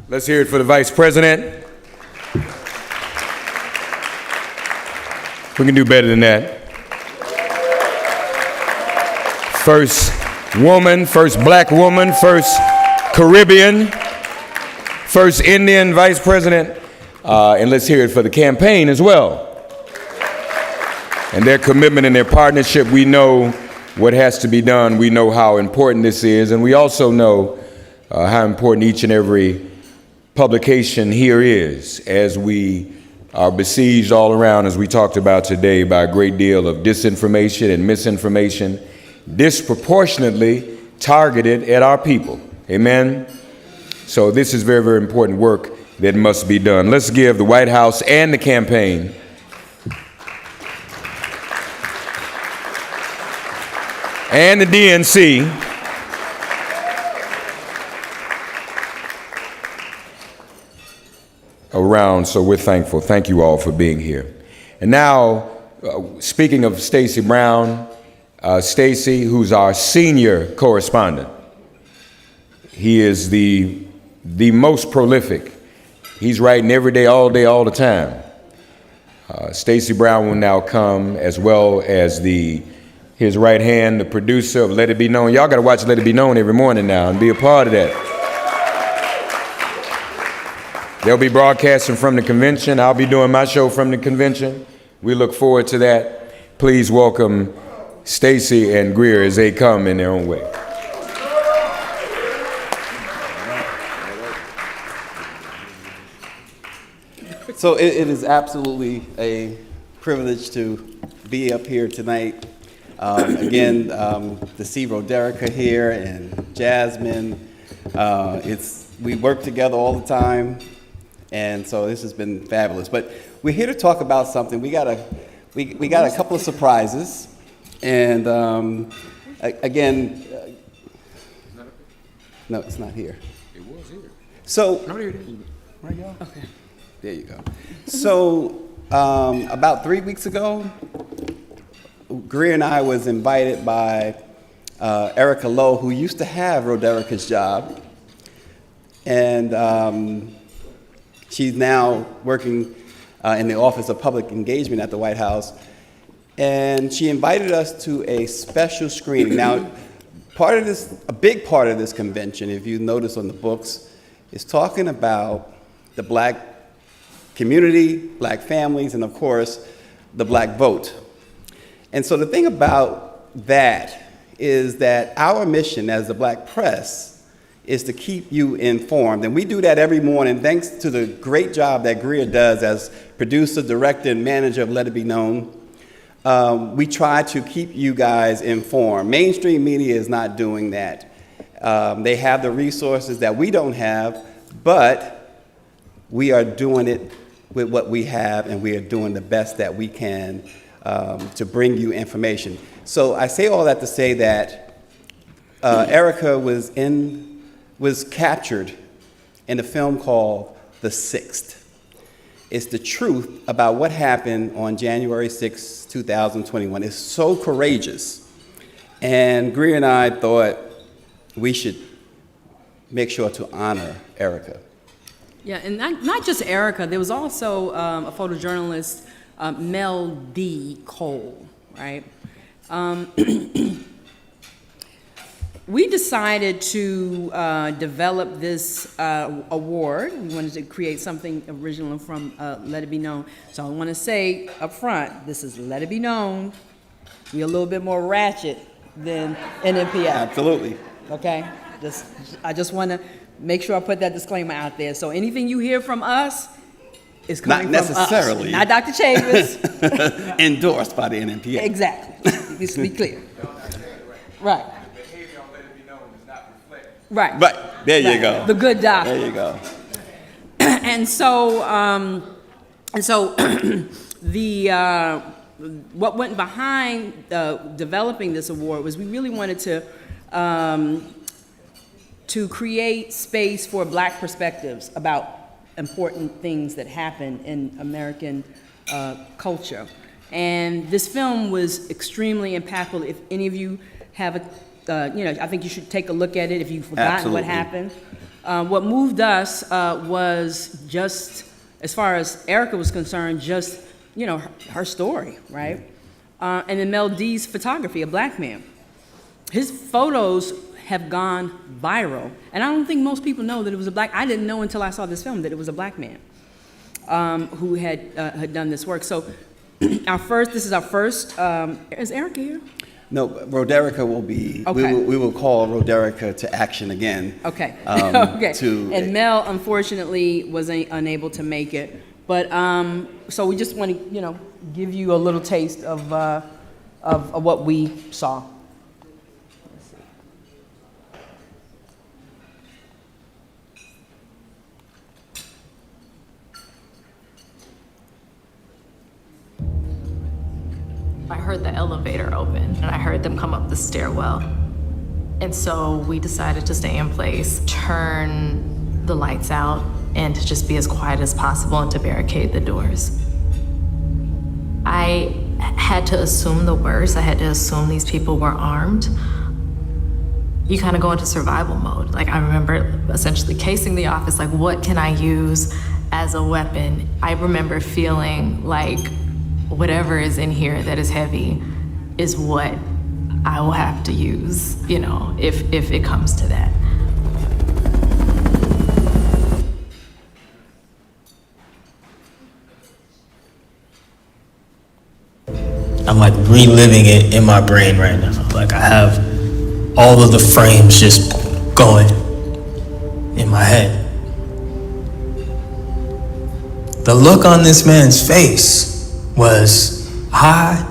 Let's hear it for the Vice President. We can do better than that. First woman, first black woman, first Caribbean, first Indian vice president. And let's hear it for the campaign as well. And their commitment and their partnership, we know what has to be done. We know how important this is. And we also know how important each and every publication here is, as we are besieged all around, as we talked about today, by a great deal of disinformation and misinformation, disproportionately targeted at our people. Amen? So this is very, very important work that must be done. Let's give the White House and the campaign and the DNC around, so we're thankful. Thank you all for being here. And now, speaking of Stacey Brown, Stacey, who's our senior correspondent, he is the most prolific. He's writing every day, all the time. Stacey Brown will now come, as well as his right hand, the producer of Let It Be Known. Y'all gotta watch Let It Be Known every morning now and be a part of that. They'll be broadcasting from the convention. I'll be doing my show from the convention. We look forward to that. Please welcome Stacey and Greer as they come in their own way. So it is absolutely a privilege to be up here tonight. Again, to see Roderica here and Jasmine. We work together all the time, and so this has been fabulous. But we're here to talk about something. We got a couple of surprises, and again, no, it's not here. It was here. So, No, here it is. right, y'all? Okay. There you go. So, about 3 weeks ago, Greer and I was invited by Erica Lowe, who used to have Roderica's job, and she's now working in the Office of Public Engagement at the White House, and she invited us to a special screening. Now, a big part of this convention, if you notice on the books, is talking about the black community, black families, and of course, the black vote. And so the thing about that is that our mission as the Black Press is to keep you informed. And we do that every morning thanks to the great job that Greer does as producer, director, and manager of Let It Be Known. We try to keep you guys informed. Mainstream media is not doing that. They have the resources that we don't have, but we are doing it with what we have, and we are doing the best that we can to bring you information. So I say all that to say that Erica was captured in a film called The Sixth. It's the truth about what happened on January 6, 2021. It's so courageous. And Greer and I thought we should make sure to honor Erica. Yeah, and not just Erica. There was also a photojournalist, Mel D. Cole, right? We decided to develop this award. We wanted to create something original from Let It Be Known. So I want to say up front, this is Let It Be Known. We're a little bit more ratchet than NNPA. Absolutely. Okay? I just want to make sure I put that disclaimer out there. So anything you hear from us is coming Not from necessarily. us. Not Dr. Chavis. Endorsed by the NNPA. Exactly. Let's be clear. Right. Right. But there you go. The good doctor. There you go. And so, the what went behind developing this award was we really wanted to create space for Black perspectives about important things that happen in American culture. And this film was extremely impactful. If any of you have I think you should take a look at it if you've forgotten what happened. What moved us was just, as far as Erica was concerned, just, her story, right? And then Mel D's photography, a Black man. his photos have gone viral. And I don't think most people know that it was I didn't know until I saw this film that it was a black man who had done this work. So this is our first, is Erica here? No, Roderica will be, Okay. we will call Roderica to action again. Okay. Okay. And Mel, unfortunately, was unable to make it. But, so we just want to, give you a little taste of what we saw. I heard the elevator open and I heard them come up the stairwell. And so we decided to stay in place, turn the lights out, and to just be as quiet as possible and to barricade the doors. I had to assume the worst. I had to assume these people were armed. You kind of go into survival mode. Like, I remember essentially casing the office, like, what can I use as a weapon? I remember feeling like whatever is in here that is heavy is what I will have to use, if it comes to that. I'm like reliving it in my brain right now. Like, I have all of the frames just going in my head. The look on this man's face was, I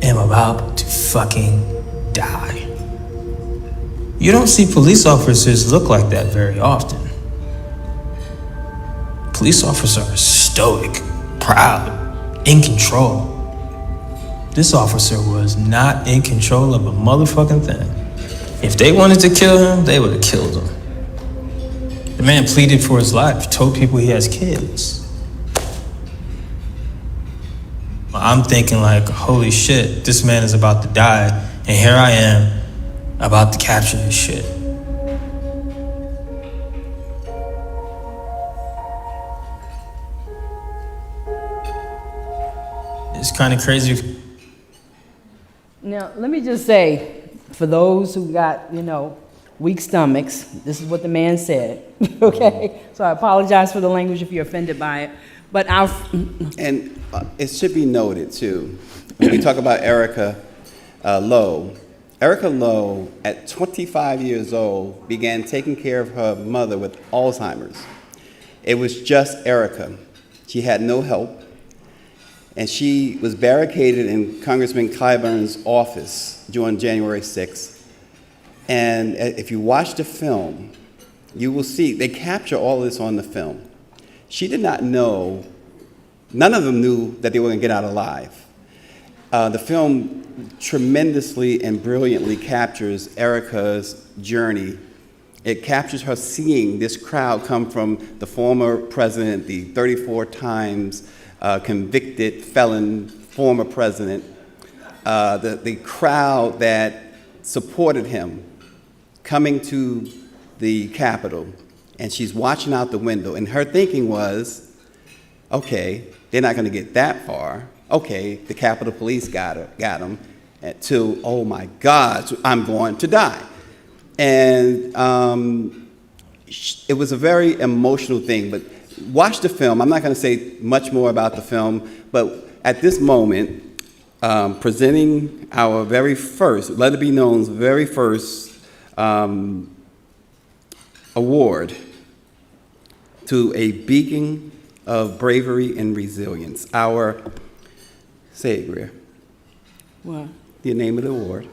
am about to fucking die. You don't see police officers look like that very often. Police officers are stoic, proud, in control. This officer was not in control of a motherfucking thing. If they wanted to kill him, they would have killed him. The man pleaded for his life, told people he has kids. I'm thinking like, holy shit, this man is about to die, and here I am, about to capture this shit. It's kind of crazy. Now, let me just say, for those who got, weak stomachs, this is what the man said, okay? So I apologize for the language if you're offended by it, but And it should be noted, too, when we talk about Erica Lowe, Erica Lowe, at 25 years old, began taking care of her mother with Alzheimer's. It was just Erica. She had no help. And she was barricaded in Congressman Clyburn's office during January 6th. And if you watch the film, you will see, they capture all this on the film. She did not know, none of them knew that they were going to get out alive. The film tremendously and brilliantly captures Erica's journey. It captures her seeing this crowd come from the former president, the 34 times convicted felon former president, the crowd that supported him coming to the Capitol, and she's watching out the window, and her thinking was, okay, they're not going to get that far. Okay, the Capitol Police got him, to, oh my God, I'm going to die. And it was a very emotional thing, but watch the film. I'm not going to say much more about the film, but at this moment, presenting our very first, Let It Be Known's very first award to a beacon of bravery and resilience. Say it, Greer. What? The name of the award.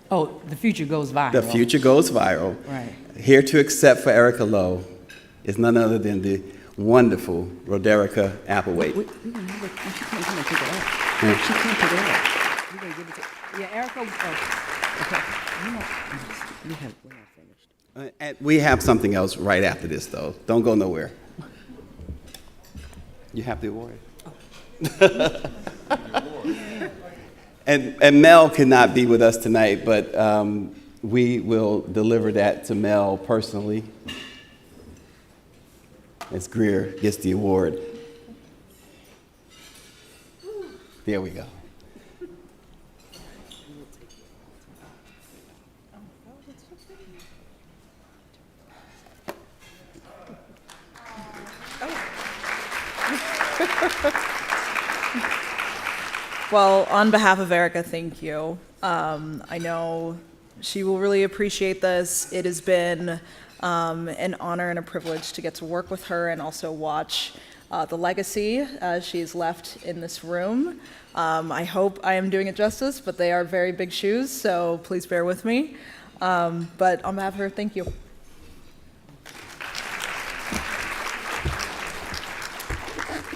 Oh, The Future Goes Viral. The Future Goes Viral. Right. Here to accept for Erica Lowe is none other than the wonderful Roderica Applewhite. She can't come and pick it up. She can't pick it up. We're going to give it to... Yeah, Erica... Oh, okay. We're not finished. And we have something else right after this, though. Don't go nowhere. You have the award. And Mel could not be with us tonight, but we will deliver that to Mel personally as Greer gets the award. There we go. Well, on behalf of Erica, thank you. I know she will really appreciate this. It has been an honor and a privilege to get to work with her and also watch the legacy she's left in this room. I hope I am doing it justice, but they are very big shoes, so please bear with me. But on behalf of her, thank you.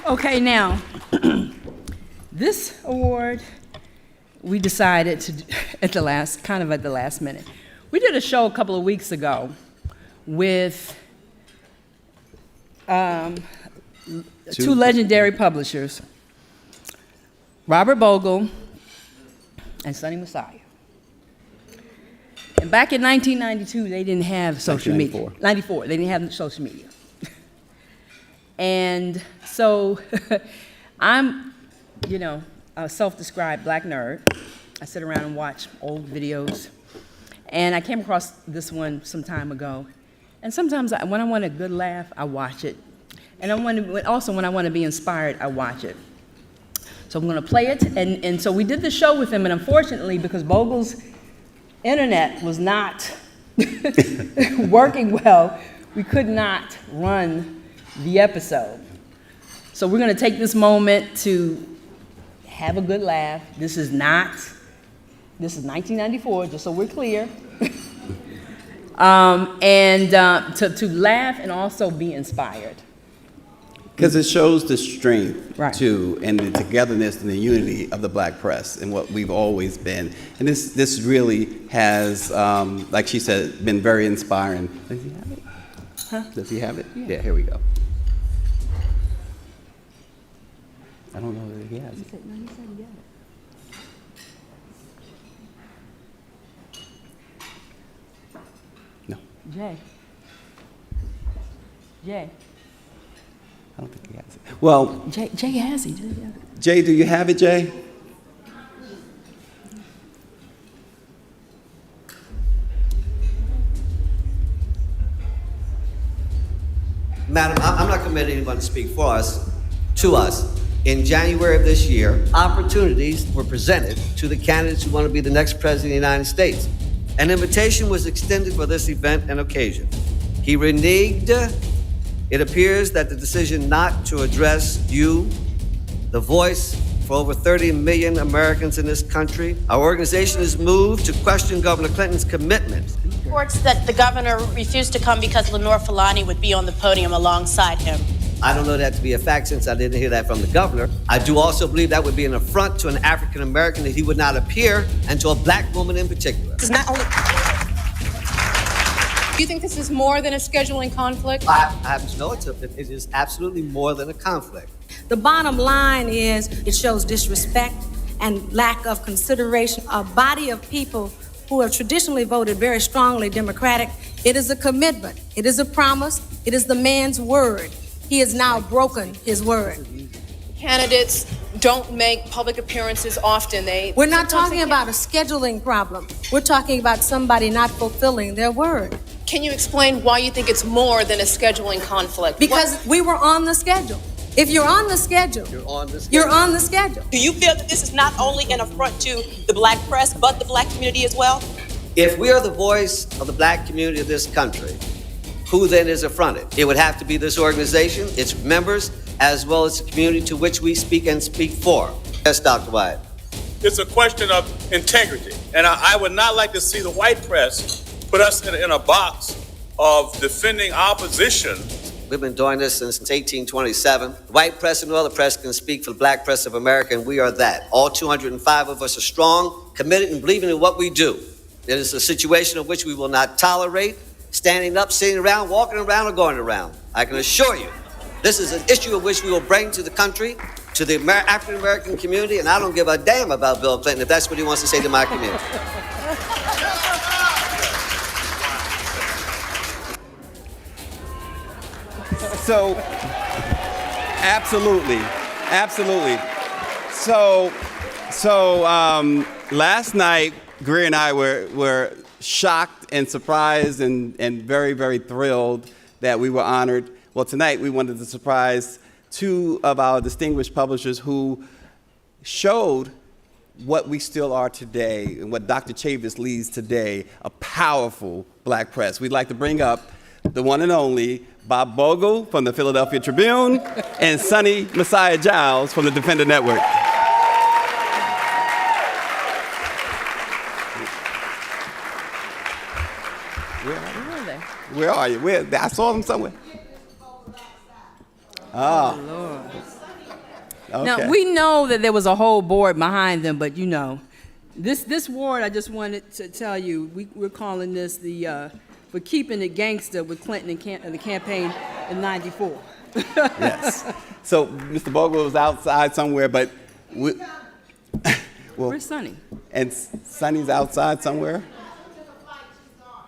Okay, now, this award, we decided to, at the last minute. We did a show a couple of weeks ago with two legendary publishers, Robert Bogle and Sonny Messiah. And back in 1992, they didn't have social media. 94, they didn't have social media. And so I'm, a self-described black nerd. I sit around and watch old videos. And I came across this one some time ago. And sometimes when I want a good laugh, I watch it. And also when I want to be inspired, I watch it. So I'm going to play it. And so we did the show with him, and unfortunately, because Bogle's internet was not working well, we could not run the episode. So we're going to take this moment to have a good laugh. This is 1994, just so we're clear. To laugh and also be inspired. Because it shows the strength, Right. too, and the togetherness and the unity of the black press and what we've always been. And this really has, like she said, been very inspiring. Does he have it? Huh? Does he have it? Yeah, here we go. I don't know that he has it. No, Jay. I don't think he has it. Well, Jay has it. Jay, do you have it, Jay? Madam, I'm not committing anyone to speak for us, to us. In January of this year, opportunities were presented to the candidates who want to be the next president of the United States. An invitation was extended for this event and occasion. He reneged. It appears that the decision not to address you, the voice for over 30 million Americans in this country, our organization is moved to question Governor Clinton's commitment. Reports that the governor refused to come because Lenore Fulani would be on the podium alongside him. I don't know that to be a fact since I didn't hear that from the governor. I do also believe that would be an affront to an African American that he would not appear, and to a black woman in particular. It's not only. Do you think this is more than a scheduling conflict? I happen to know it is absolutely more than a conflict. The bottom line is it shows disrespect and lack of consideration. A body of people who have traditionally voted very strongly Democratic. It is a commitment. It is a promise. It is the man's word. He has now broken his word. Candidates don't make public appearances often. We're not talking about a scheduling problem. We're talking about somebody not fulfilling their word. Can you explain why you think it's more than a scheduling conflict? Because we were on the schedule. If you're on the schedule, you're on the schedule. Do you feel that this is not only an affront to the black press, but the black community as well? If we are the voice of the black community of this country, who then is affronted? It would have to be this organization, its members, as well as the community to which we speak and speak for. Yes, Dr. Wyatt. It's a question of integrity. And I would not like to see the white press put us in a box of defending our position. We've been doing this since 1827. The white press and no other press can speak for the black press of America, and we are that. All 205 of us are strong, committed, and believing in what we do. It is a situation of which we will not tolerate standing up, sitting around, walking around, or going around. I can assure you, this is an issue of which we will bring to the country, to the African American community, and I don't give a damn about Bill Clinton if that's what he wants to say to my community. So, absolutely. So, last night, Greer and I were shocked and surprised and very, very thrilled that we were honored. Well, tonight we wanted to surprise two of our distinguished publishers who showed what we still are today and what Dr. Chavis leads today, a powerful black press. We'd like to bring up the one and only Bob Bogle from the Philadelphia Tribune and Sonny Messiah Giles from the Defender Network. Where are you? I saw them somewhere. Ah. Lord. Okay. Now, we know that there was a whole board behind them, but you know, this ward, I just wanted to tell you, we're calling this the, for keeping it gangster with Clinton and the campaign in '94. Yes. So Mr. Bogle was outside somewhere, but well, Where's Sonny? And Sonny's outside somewhere?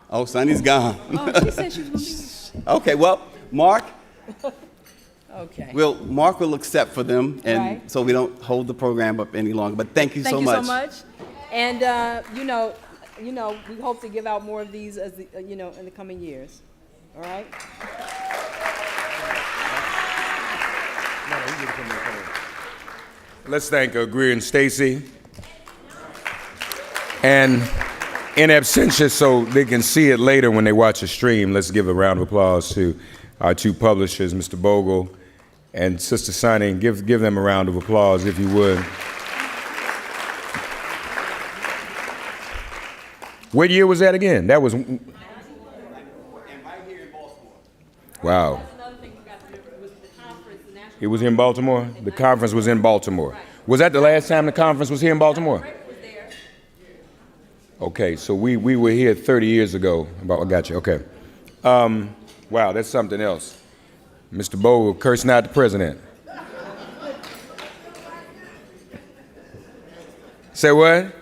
Oh, Sonny's gone. Oh, she said she was going to be. Okay, well, Mark. Okay. Mark will accept for them, and Right. so we don't hold the program up any longer. But thank you so much. Thank you so much. And you know, we hope to give out more of these as the, in the coming years. All right. Let's thank Greer and Stacy. And in absentia, so they can see it later when they watch the stream, let's give a round of applause to our two publishers, Mr. Bogle and Sister Sonny. Give them a round of applause, if you would. What year was that again? That was... Wow. It was in Baltimore? The conference was in Baltimore. Was that the last time the conference was here in Baltimore? Okay, so we were here 30 years ago. I got you, okay. Wow, that's something else. Mr. Bogle cursing out the president. Say what?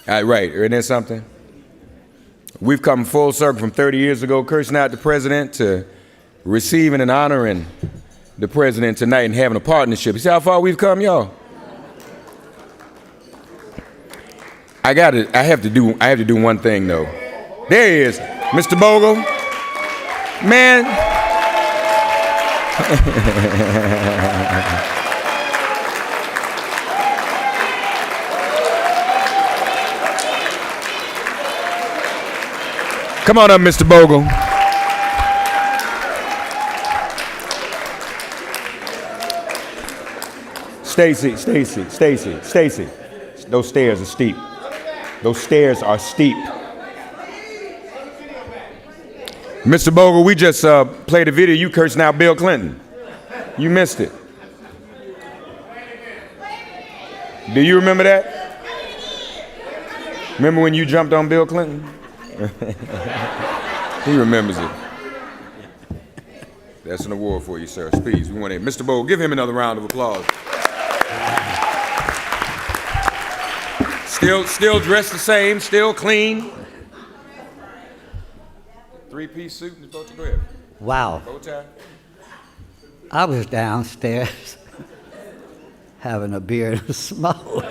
Right, isn't that something? We've come full circle from 30 years ago, cursing out the president, to receiving and honoring the president tonight and having a partnership. You see how far we've come, y'all? I have to do one thing though. There he is, Mr. Bogle. Man. Come on up, Mr. Bogle. Stacy. Those stairs are steep. Those stairs are steep. Mr. Bogle, we just played a video you cursing out Bill Clinton. You missed it. Do you remember that? Remember when you jumped on Bill Clinton? He remembers it. That's an award for you, sir. Please, we want to. Mr. Bogle, give him another round of applause. Still dressed the same, still clean. Three-piece suit and bow tie. Go ahead. Wow. Bow tie. I was downstairs having a beer and a smoke.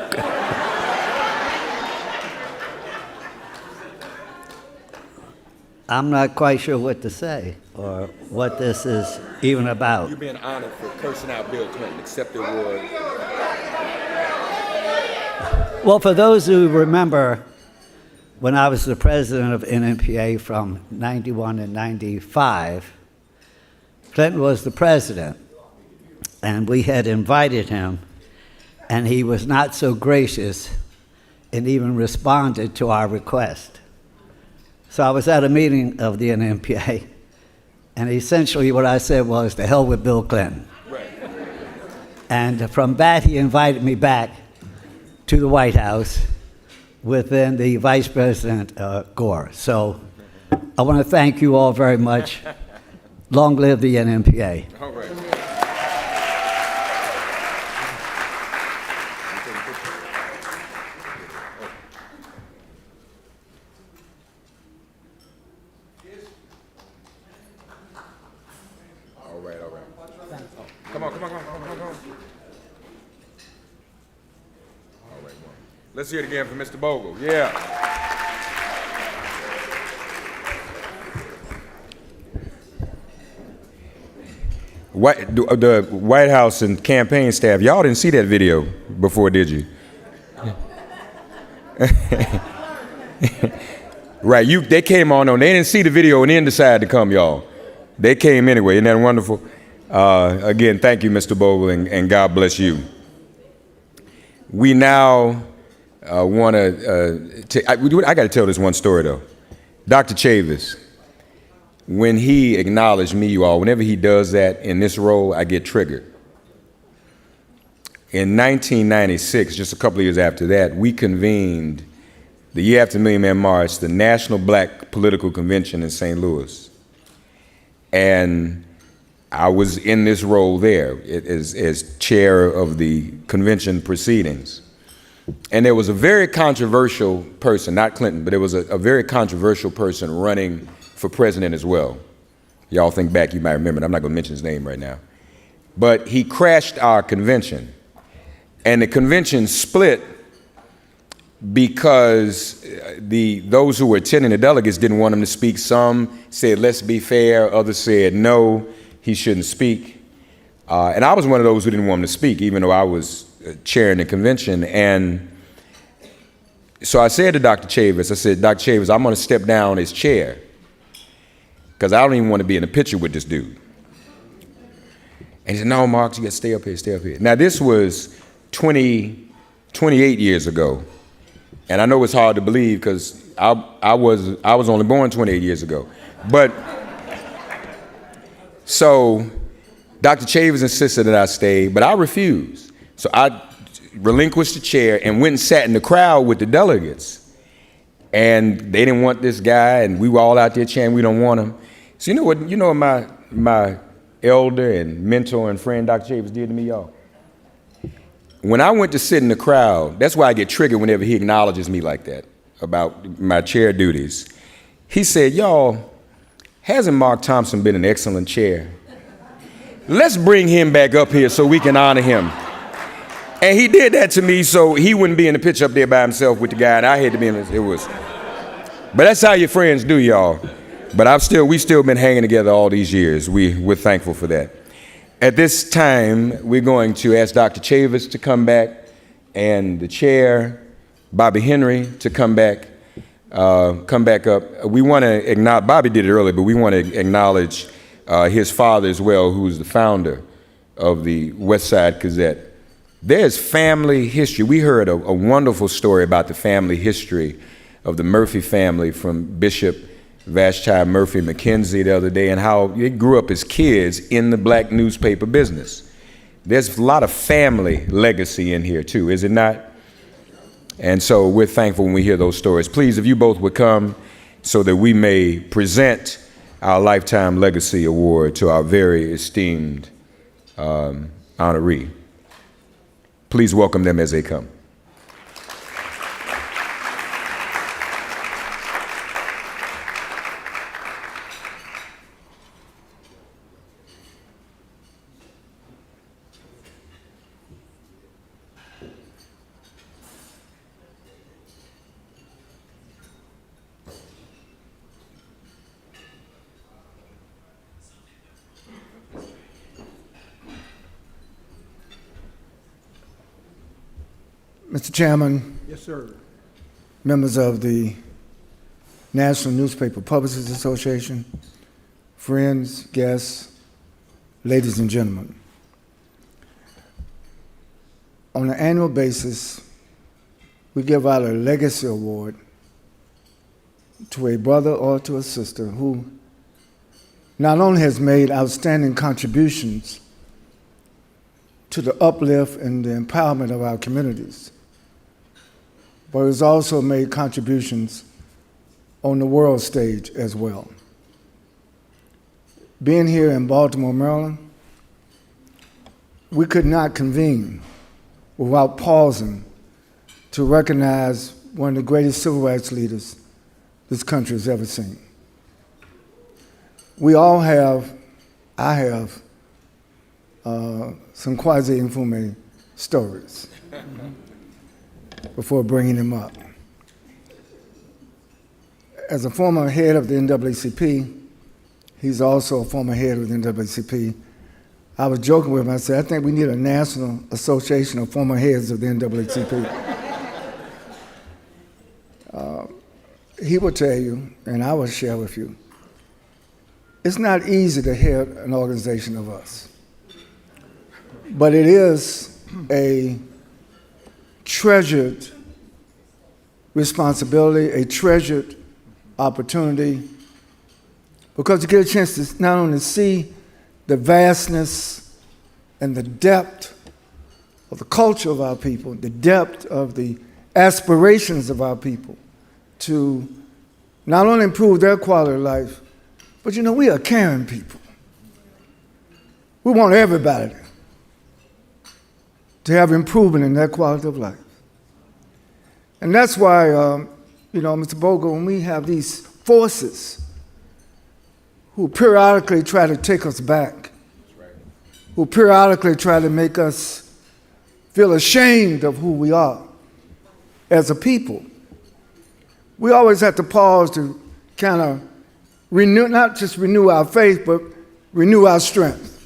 I'm not quite sure what to say or what this is even about. You're being honored for cursing out Bill Clinton. Accept the award. Well, for those who remember, when I was the president of NNPA from 91 and 95, Clinton was the president, and we had invited him, and he was not so gracious and even responded to our request. So I was at a meeting of the NNPA, and essentially what I said was, to hell with Bill Clinton. Right. And from that, he invited me back to the White House with then the Vice President Gore. So I want to thank you all very much. Long live the NNPA. All right. All right. Come on. All right, let's hear it again for Mr. Bogle. Yeah. the White House and campaign staff, y'all didn't see that video before, did you? Right, they came on, they didn't see the video and then decided to come, y'all. They came anyway, isn't that wonderful? Again, thank you, Mr. Bogle, and God bless you. We now want to, I got to tell this one story though. Dr. Chavis, when he acknowledged me, you all, whenever he does that in this role, I get triggered. In 1996, just a couple of years after that, we convened the year after Million Man March, the National Black Political Convention in St. Louis. And I was in this role there as chair of the convention proceedings. And there was a very controversial person, not Clinton, but there was a very controversial person running for president as well. Y'all think back, you might remember it. I'm not going to mention his name right now. But he crashed our convention. And the convention split because those who were attending, the delegates, didn't want him to speak. Some said, let's be fair. Others said, no, he shouldn't speak. And I was one of those who didn't want him to speak, even though I was chairing the convention. And so I said to Dr. Chavis, I said, Dr. Chavis, I'm going to step down as chair because I don't even want to be in a picture with this dude. And he said, no, Mark, you got to stay up here, stay up here. Now, this was 28 years ago. And I know it's hard to believe because I was only born 28 years ago. But so Dr. Chavis insisted that I stay, but I refused. So I relinquished the chair and went and sat in the crowd with the delegates. And they didn't want this guy, and we were all out there chanting, we don't want him. So you know what my elder and mentor and friend Dr. Chavis did to me, y'all? When I went to sit in the crowd, that's why I get triggered whenever he acknowledges me like that about my chair duties. He said, y'all, hasn't Mark Thompson been an excellent chair? Let's bring him back up here so we can honor him. And he did that to me so he wouldn't be in the picture up there by himself with the guy, and I had to be in it. But that's how your friends do, y'all. But we've still been hanging together all these years. We're thankful for that. At this time, we're going to ask Dr. Chavis to come back and the chair, Bobby Henry, to come back up. We want to acknowledge, Bobby did it earlier, but we want to acknowledge his father as well, who's the founder of the West Side Gazette. There's family history. We heard a wonderful story about the family history of the Murphy family from Bishop Vashti Murphy McKenzie the other day, and how they grew up as kids in the black newspaper business. There's a lot of family legacy in here too, is it not? And so we're thankful when we hear those stories. Please, if you both would come so that we may present our Lifetime Legacy Award to our very esteemed honoree. Please welcome them as they come. Mr. Chairman. Yes, sir. Members of the National Newspaper Publishers Association, friends, guests, ladies and gentlemen. On an annual basis, we give out a legacy award to a brother or to a sister who not only has made outstanding contributions to the uplift and the empowerment of our communities, but has also made contributions on the world stage as well. Being here in Baltimore, Maryland, we could not convene without pausing to recognize one of the greatest civil rights leaders this country has ever seen. We all have, I have, some quasi-informal stories before bringing him up. As a former head of the NAACP, he's also a former head of the NAACP, I was joking with him. I said, I think we need a national association of former heads of the NAACP. He will tell you, and I will share with you, it's not easy to head an organization of us. But it is a treasured responsibility, a treasured opportunity, because you get a chance to not only see the vastness and the depth of the culture of our people, the depth of the aspirations of our people to not only improve their quality of life, but you know, we are caring people. We want everybody to have improvement in their quality of life. And that's why, Mr. Bogle, when we have these forces who periodically try to take us back, who periodically try to make us feel ashamed of who we are as a people, we always have to pause to kind of renew, not just renew our faith, but renew our strength.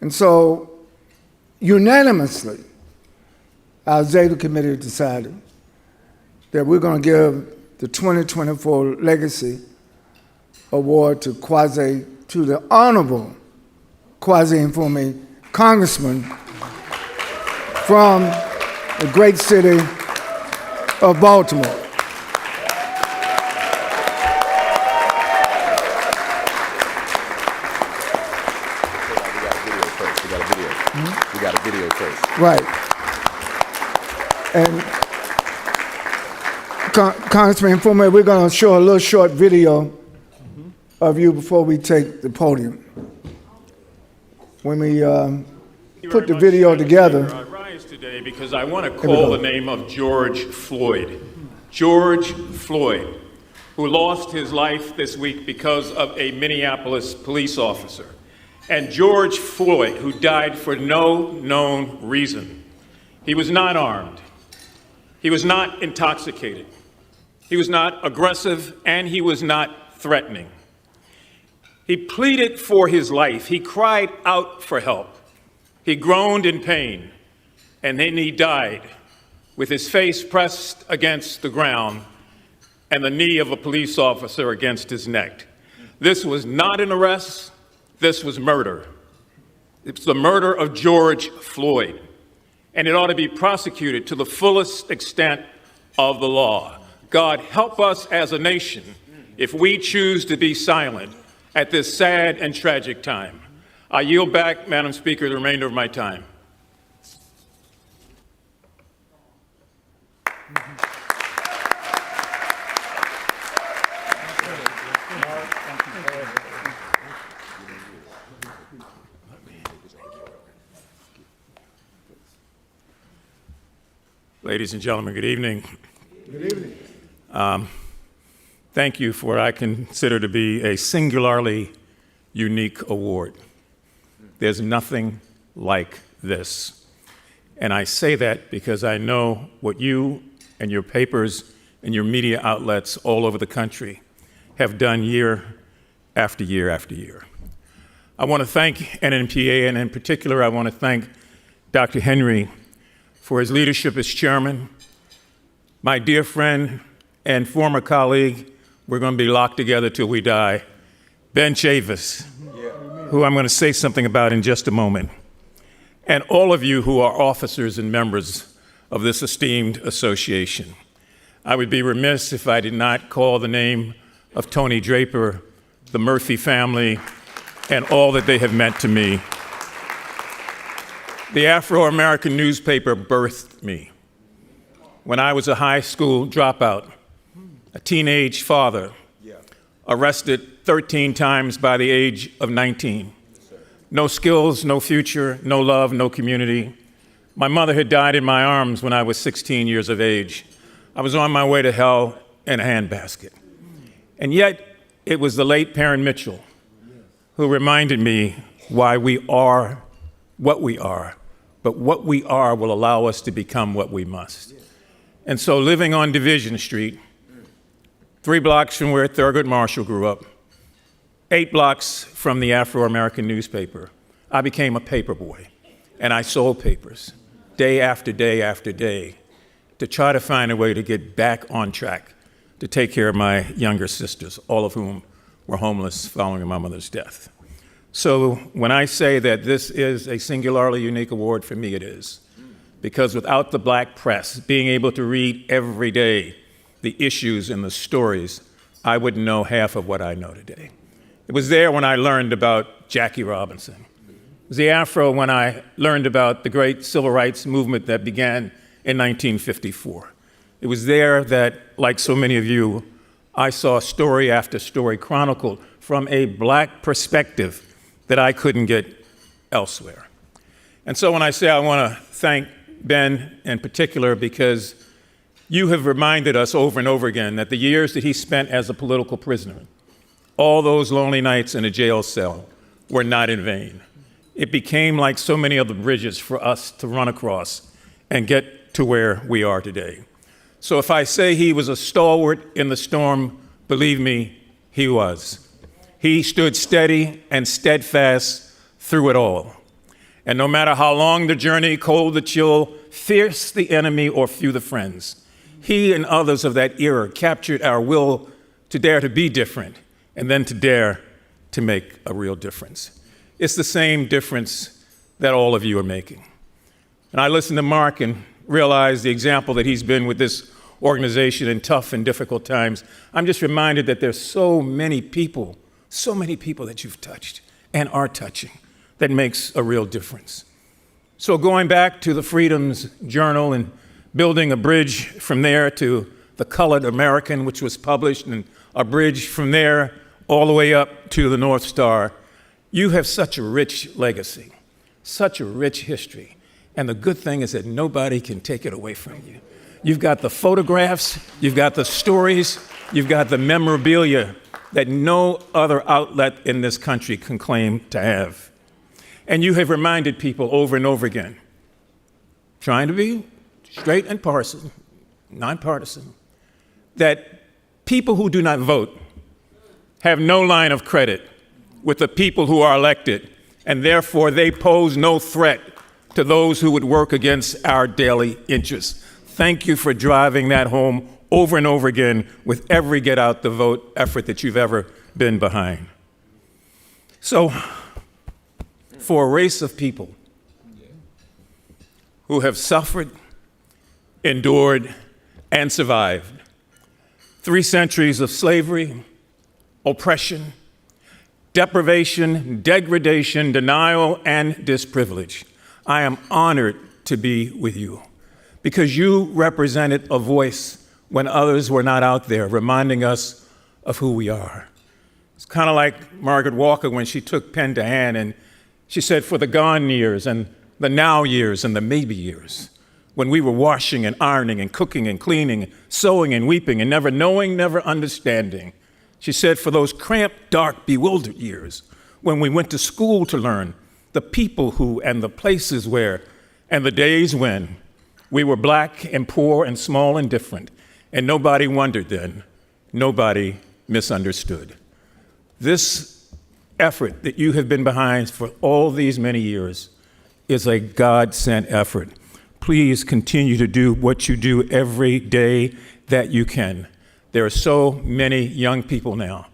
And so, unanimously, our Zeta Committee decided that we're going to give the 2024 Legacy Award to the Honorable Kwasi Mfume, Congressman from the great city of Baltimore. We got a video first. Right. And Congressman Mfume, we're going to show a little short video of you before we take the podium. When we put the video together. I rise today because I want to call the name of George Floyd. George Floyd, who lost his life this week because of a Minneapolis police officer. And George Floyd, who died for no known reason. He was not armed. He was not intoxicated. He was not aggressive, and he was not threatening. He pleaded for his life. He cried out for help. He groaned in pain, and then he died with his face pressed against the ground and the knee of a police officer against his neck. This was not an arrest. This was murder. It's the murder of George Floyd, and it ought to be prosecuted to the fullest extent of the law. God, help us as a nation if we choose to be silent at this sad and tragic time. I yield back, Madam Speaker, the remainder of my time. Ladies and gentlemen, good evening. Good evening. Thank you for what I consider to be a singularly unique award. There's nothing like this. And I say that because I know what you and your papers and your media outlets all over the country have done year after year after year. I want to thank NNPA, and in particular, I want to thank Dr. Henry for his leadership as chairman. My dear friend and former colleague, we're going to be locked together till we die, Ben Chavis, who I'm going to say something about in just a moment, and all of you who are officers and members of this esteemed association. I would be remiss if I did not call the name of Tony Draper, the Murphy family, and all that they have meant to me. The Afro-American newspaper birthed me. When I was a high school dropout, a teenage father, arrested 13 times by the age of 19. No skills, no future, no love, no community. My mother had died in my arms when I was 16 years of age. I was on my way to hell in a handbasket. And yet, it was the late Perrin Mitchell who reminded me why we are what we are, but what we are will allow us to become what we must. And so living on Division Street, 3 blocks from where Thurgood Marshall grew up, 8 blocks from the Afro-American newspaper, I became a paper boy, and I sold papers day after day after day to try to find a way to get back on track to take care of my younger sisters, all of whom were homeless following my mother's death. So when I say that this is a singularly unique award, for me it is. Because without the black press being able to read every day the issues and the stories, I wouldn't know half of what I know today. It was there when I learned about Jackie Robinson. It was the Afro when I learned about the great civil rights movement that began in 1954. It was there that, like so many of you, I saw story after story chronicled from a black perspective that I couldn't get elsewhere. And so when I say I want to thank Ben in particular, because you have reminded us over and over again that the years that he spent as a political prisoner, all those lonely nights in a jail cell, were not in vain. It became like so many other bridges for us to run across and get to where we are today. So if I say he was a stalwart in the storm, believe me, he was. He stood steady and steadfast through it all. And no matter how long the journey, cold the chill, fierce the enemy, or few the friends, he and others of that era captured our will to dare to be different and then to dare to make a real difference. It's the same difference that all of you are making. And I listened to Mark and realized the example that he's been with this organization in tough and difficult times. I'm just reminded that there's so many people that you've touched and are touching that makes a real difference. So going back to the Freedom's Journal and building a bridge from there to the Colored American, which was published, and a bridge from there all the way up to the North Star, you have such a rich legacy, such a rich history. And the good thing is that nobody can take it away from you. You've got the photographs, you've got the stories, you've got the memorabilia that no other outlet in this country can claim to have. And you have reminded people over and over again, trying to be straight and nonpartisan, that people who do not vote have no line of credit with the people who are elected, and therefore they pose no threat to those who would work against our daily interests. Thank you for driving that home over and over again with every get out the vote effort that you've ever been behind. So, for a race of people who have suffered, endured, and survived 3 centuries of slavery, oppression, deprivation, degradation, denial, and disprivilege, I am honored to be with you because you represented a voice when others were not out there, reminding us of who we are. It's kind of like Margaret Walker when she took pen to hand and she said, for the gone years and the now years and the maybe years, when we were washing and ironing and cooking and cleaning, sewing and weeping and never knowing, never understanding. She said, for those cramped, dark, bewildered years, when we went to school to learn the people who and the places where and the days when we were black and poor and small and different, and nobody wondered then, nobody misunderstood. This effort that you have been behind for all these many years is a God-sent effort. Please continue to do what you do every day that you can. There are so many young people now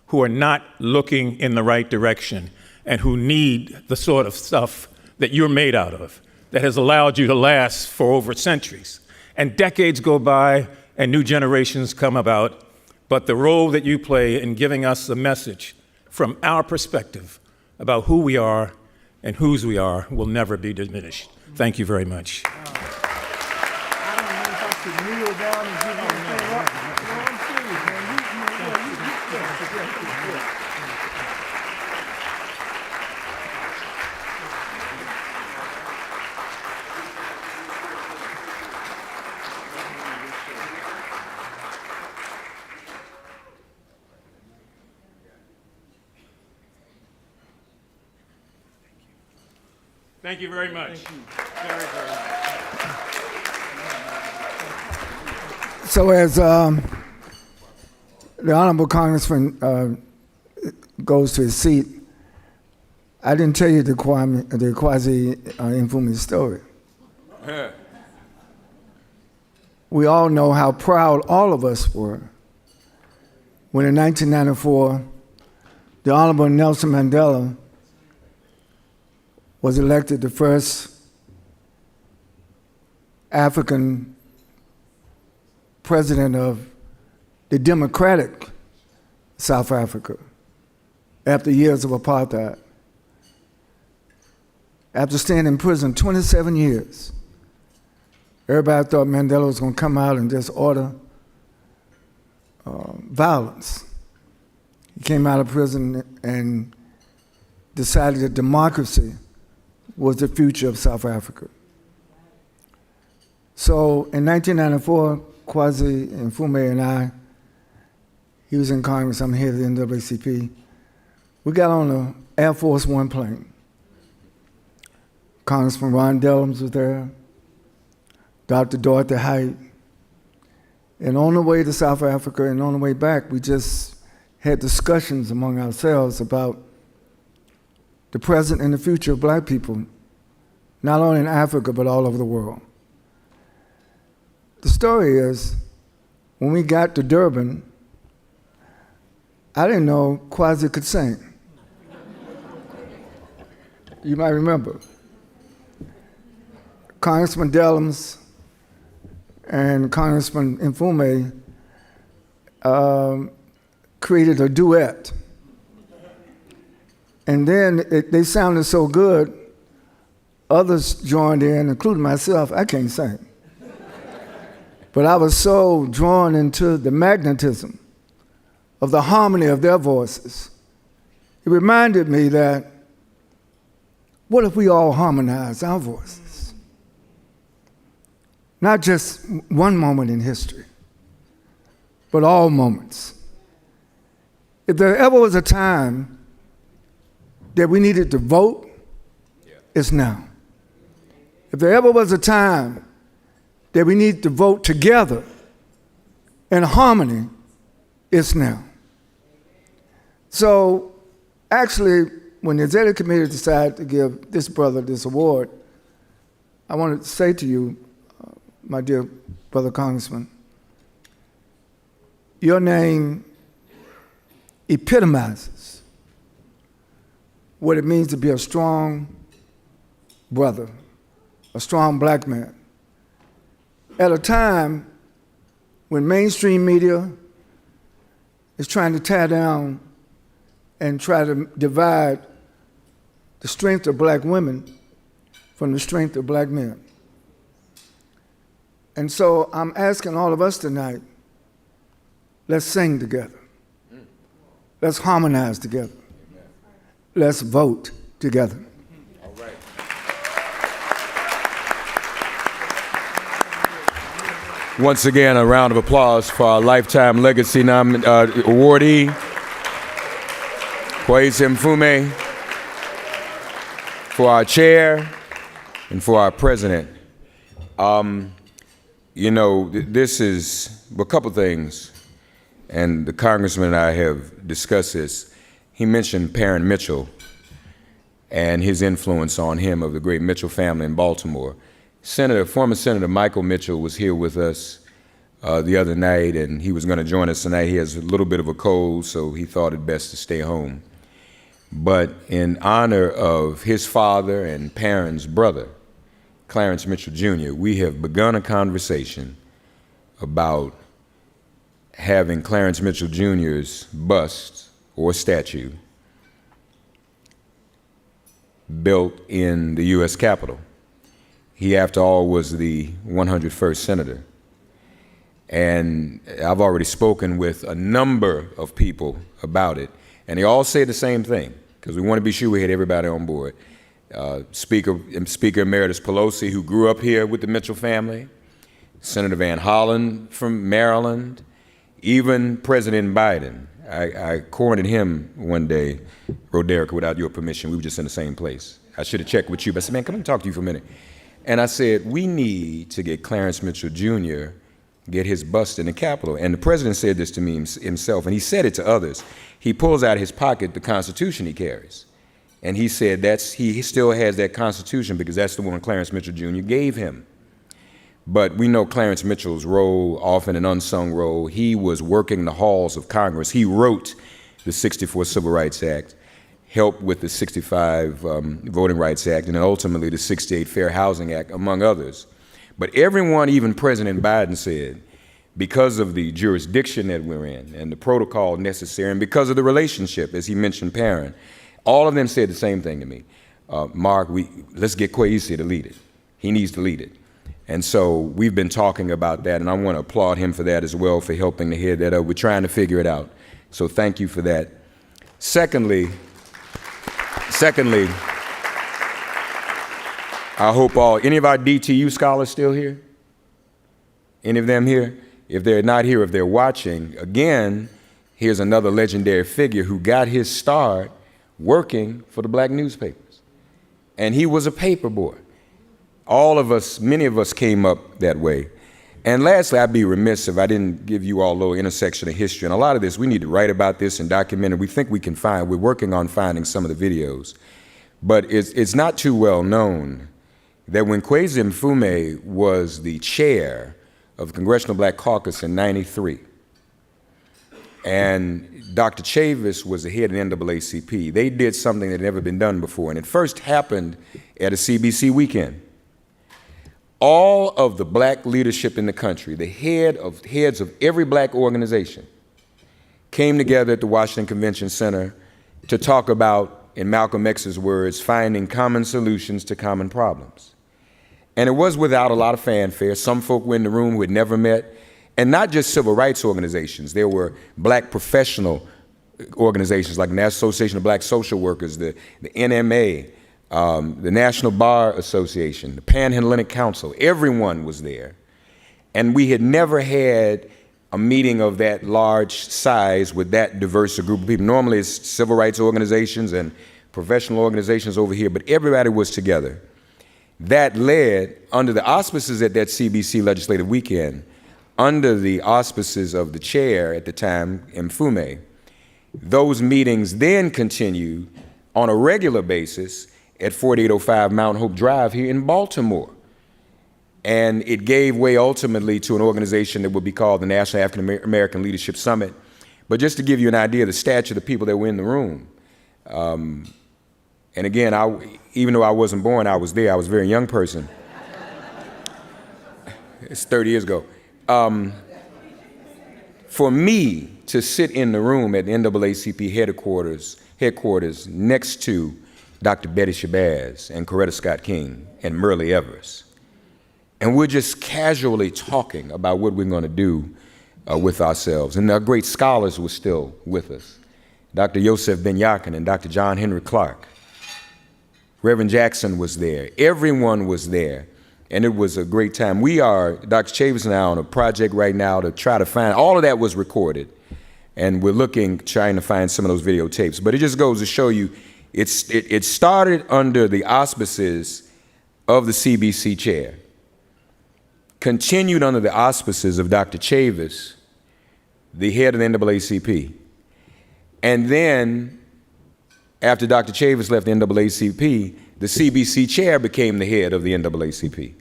who are not looking in the right direction and who need the sort of stuff that you're made out of, that has allowed you to last for over centuries. And decades go by and new generations come about, but the role that you play in giving us a message from our perspective about who we are and whose we are will never be diminished. Thank you very much. Thank you very much. Very, very much. So as the Honorable Congressman goes to his seat, I didn't tell you the Kwasi Mfume story. We all know how proud all of us were when in 1994, the Honorable Nelson Mandela was elected the first African president of the democratic South Africa after years of apartheid. After staying in prison 27 years, everybody thought Mandela was going to come out and just order violence. He came out of prison and decided that democracy was the future of South Africa. So in 1994, Kwasi Mfume and I, he was in Congress, I'm here at the NAACP, we got on an Air Force One plane. Congressman Ron Dellums was there, Dr. Dorothy Height, and on the way to South Africa and on the way back, we just had discussions among ourselves about the present and the future of black people, not only in Africa, but all over the world. The story is, when we got to Durban, I didn't know Kwasi could sing. You might remember. Congressman Dellums and Congressman Mfume created a duet. And then they sounded so good, others joined in, including myself. I can't sing. But I was so drawn into the magnetism of the harmony of their voices. It reminded me that, what if we all harmonize our voices? Not just one moment in history, but all moments. If there ever was a time that we needed to vote, it's now. If there ever was a time that we need to vote together in harmony, it's now. So actually, when the executive committee decided to give this brother this award, I wanted to say to you, my dear brother Congressman, your name epitomizes what it means to be a strong brother, a strong black man, at a time when mainstream media is trying to tear down and try to divide the strength of black women from the strength of black men. And so I'm asking all of us tonight, let's sing together. Let's harmonize together. Let's vote together. All right. Once again, a round of applause for our Lifetime Legacy awardee, Kwasi Mfume, for our chair, and for our president. You know, this is a couple things, and the congressman and I have discussed this. He mentioned Parent Mitchell and his influence on him of the great Mitchell family in Baltimore. Former Senator Michael Mitchell was here with us the other night, and he was going to join us tonight. He has a little bit of a cold, so he thought it best to stay home. But in honor of his father and parents' brother, Clarence Mitchell Jr., we have begun a conversation about having Clarence Mitchell Jr.'s bust or statue built in the U.S. Capitol. He, after all, was the 101st senator. And I've already spoken with a number of people about it, and they all say the same thing, because we want to be sure we had everybody on board. Speaker Emeritus Pelosi, who grew up here with the Mitchell family, Senator Van Hollen from Maryland, even President Biden. I cornered him one day, Roderick, without your permission. We were just in the same place. I should have checked with you, but I said, man, come and talk to you for a minute. And I said, we need to get Clarence Mitchell Jr. get his bust in the Capitol. And the president said this to me himself, and he said it to others. He pulls out his pocket the Constitution he carries. And he said he still has that Constitution because that's the one Clarence Mitchell Jr. gave him. But we know Clarence Mitchell's role, often an unsung role. He was working the halls of Congress. He wrote the 64 Civil Rights Act, helped with the 65 Voting Rights Act, and then ultimately the 68 Fair Housing Act, among others. But everyone, even President Biden, said, because of the jurisdiction that we're in and the protocol necessary, and because of the relationship, as he mentioned, parent, all of them said the same thing to me. Mark, let's get Kwesi to lead it. He needs to lead it. And so we've been talking about that, and I want to applaud him for that as well, for helping to head that up. We're trying to figure it out. So thank you for that. Secondly, I hope any of our DTU scholars still here? Any of them here? If they're not here, if they're watching, again, here's another legendary figure who got his start working for the black newspapers. And he was a paper boy. All of us, many of us came up that way. And lastly, I'd be remiss if I didn't give you all a little intersection of history. And a lot of this, we need to write about this and document it. We think we can find, we're working on finding some of the videos. But it's not too well known that when Kwesi Mfume was the chair of the Congressional Black Caucus in '93, and Dr. Chavis was the head of the NAACP, they did something that had never been done before. And it first happened at a CBC weekend. All of the black leadership in the country, the heads of every black organization, came together at the Washington Convention Center to talk about, in Malcolm X's words, finding common solutions to common problems. And it was without a lot of fanfare. Some folk were in the room who had never met, and not just civil rights organizations. There were black professional organizations like the National Association of Black Social Workers, the NMA, the National Bar Association, the Panhellenic Council. Everyone was there. And we had never had a meeting of that large size with that diverse a group of people. Normally it's civil rights organizations and professional organizations over here, but everybody was together. That led, under the auspices at that CBC legislative weekend, under the auspices of the chair at the time, Mfume, those meetings then continued on a regular basis at 4805 Mount Hope Drive here in Baltimore. And it gave way ultimately to an organization that would be called the National African American Leadership Summit. But just to give you an idea of the stature of the people that were in the room, and again, even though I wasn't born, I was there. I was a very young person. It's 30 years ago. For me to sit in the room at the NAACP headquarters next to Dr. Betty Shabazz and Coretta Scott King and Merle Evers, and we're just casually talking about what we're going to do with ourselves. And our great scholars were still with us. Dr. Yosef Ben-Yakin and Dr. John Henry Clark. Reverend Jackson was there. Everyone was there. And it was a great time. Dr. Chavis and I, on a project right now to try to find, all of that was recorded. And we're trying to find some of those videotapes. But it just goes to show you, it started under the auspices of the CBC chair, continued under the auspices of Dr. Chavis, the head of the NAACP. And then, after Dr. Chavis left the NAACP, the CBC chair became the head of the NAACP.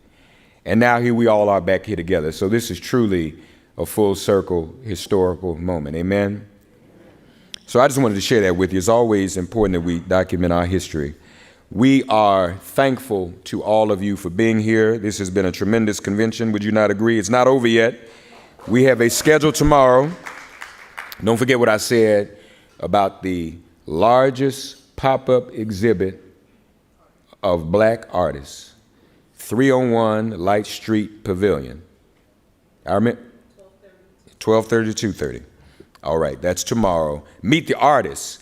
And now here we all are back here together. So this is truly a full circle historical moment. Amen? So I just wanted to share that with you. It's always important that we document our history. We are thankful to all of you for being here. This has been a tremendous convention. Would you not agree? It's not over yet. We have a schedule tomorrow. Don't forget what I said about the largest pop-up exhibit of black artists, 301 Light Street Pavilion. I remember 12:30 to 2:30. All right, that's tomorrow. Meet the artists,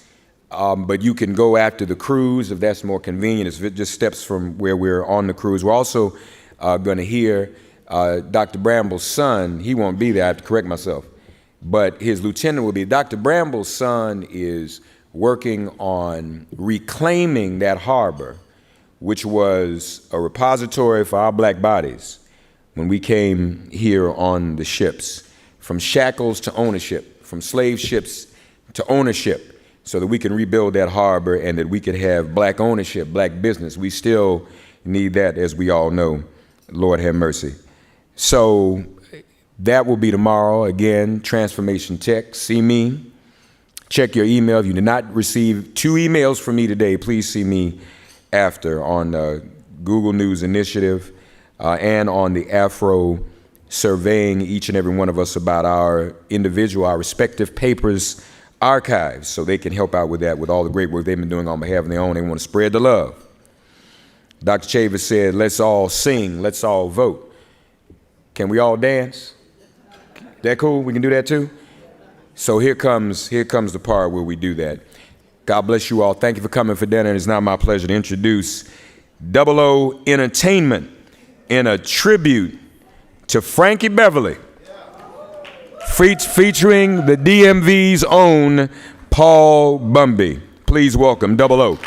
but you can go after the cruise if that's more convenient. It's just steps from where we're on the cruise. We're also going to hear Dr. Bramble's son. He won't be there. I have to correct myself. But his lieutenant will be. Dr. Bramble's son is working on reclaiming that harbor, which was a repository for our black bodies when we came here on the ships, from shackles to ownership, from slave ships to ownership, so that we can rebuild that harbor and that we could have black ownership, black business. We still need that, as we all know. Lord have mercy. So that will be tomorrow. Again, Transformation Tech. See me. Check your email. If you did not receive 2 emails from me today, please see me after on Google News Initiative and on the Afro surveying each and every one of us about our respective papers' archives, so they can help out with that, with all the great work they've been doing on behalf of their own. They want to spread the love. Dr. Chavis said, let's all sing, let's all vote. Can we all dance? That cool? We can do that too? So here comes the part where we do that. God bless you all. Thank you for coming for dinner. It's now my pleasure to introduce 00 Entertainment in a tribute to Frankie Beverly, featuring the DMV's own Paul Bumby. Please welcome 00.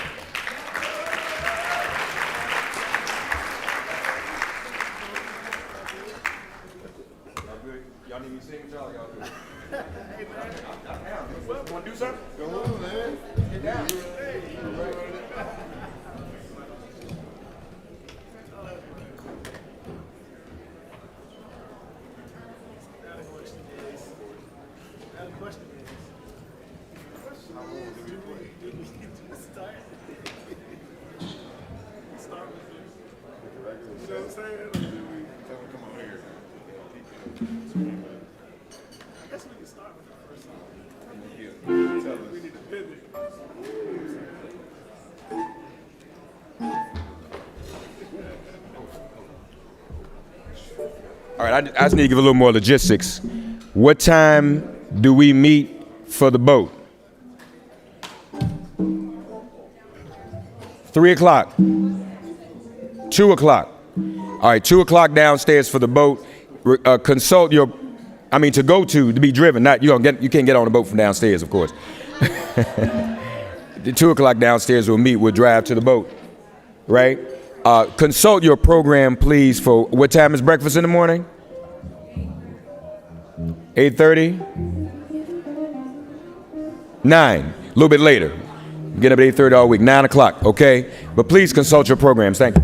All right, I just need to give a little more logistics. What time do we meet for the boat? 3 o'clock. 2 o'clock. All right, 2 o'clock downstairs for the boat. Consult to be driven. Not you can't get on the boat from downstairs, of course. The 2 o'clock downstairs we'll drive to the boat, right? Consult your program, please, for what time is breakfast in the morning? 8:30? 9, a little bit later. Get up at 8:30 all week, 9 o'clock, okay? But please consult your programs, thank you.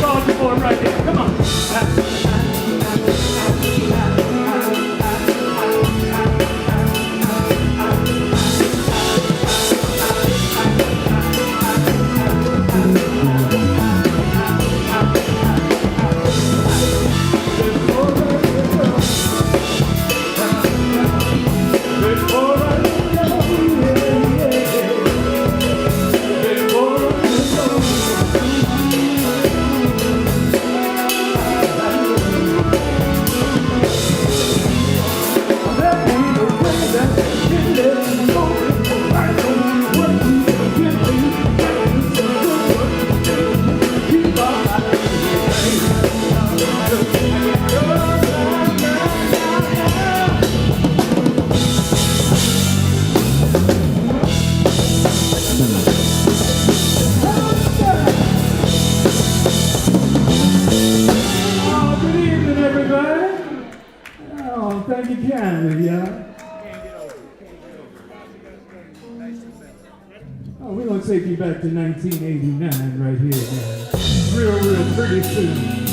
Baltimore right there. Come on. Thank you kindly, y'all. Oh, we're going to take you back to 1989 right here, man. Real pretty soon.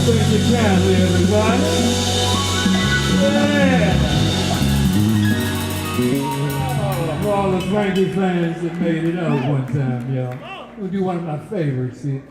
Thank you kindly, everybody. Yeah. Oh, for all the Frankie fans that made it out one time, y'all. We'll do one of my favorites here.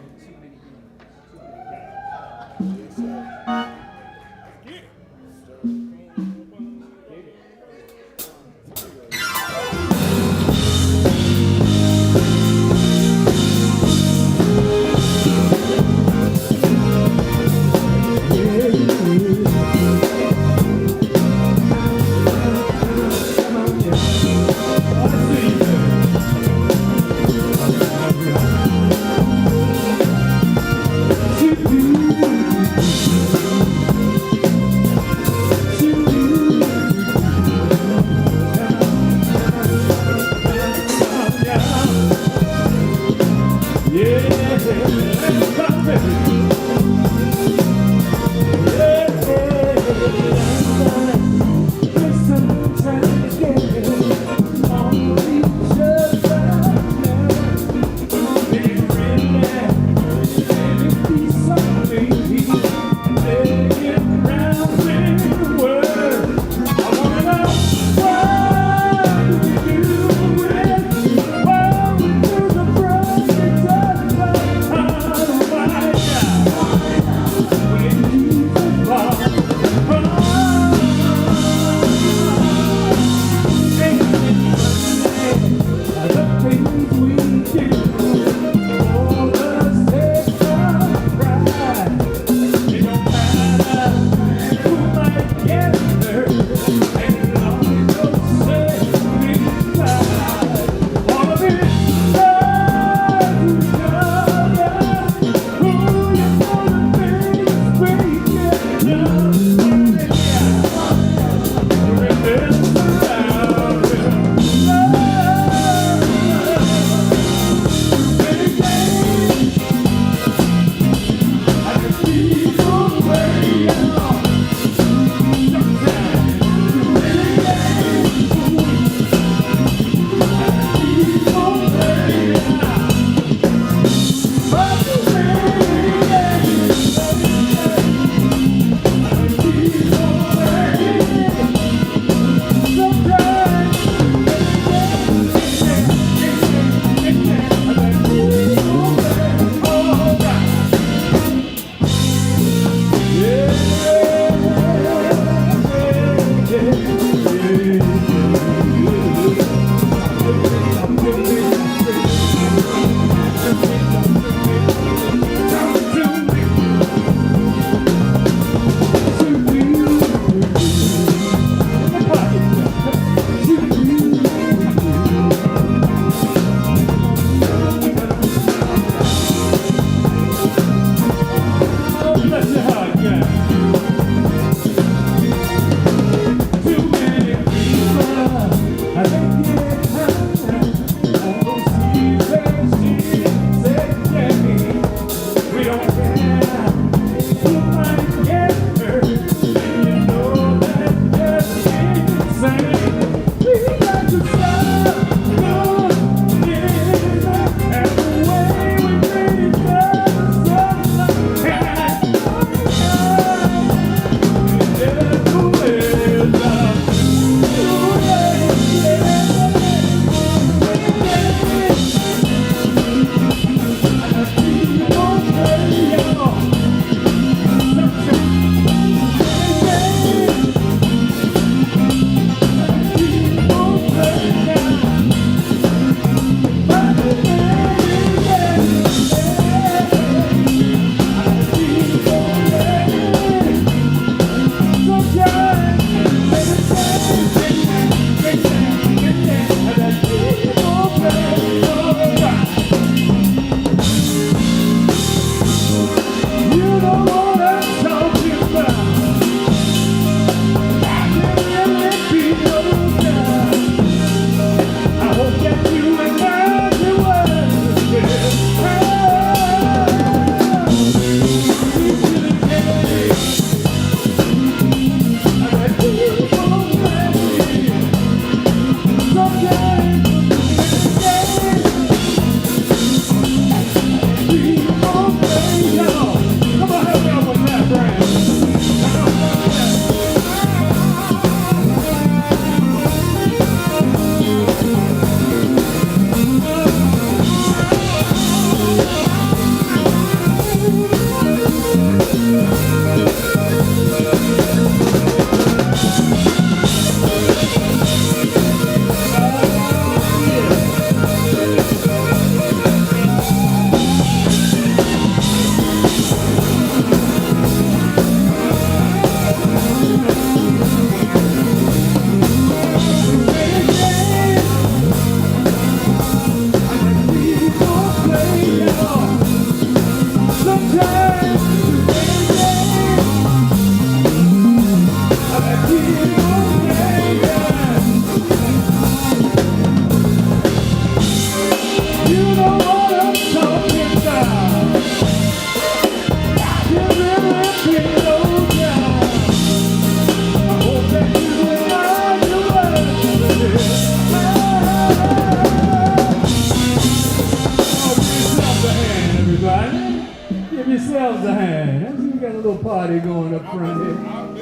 Give yourselves a hand. I see we got a little party going up front here.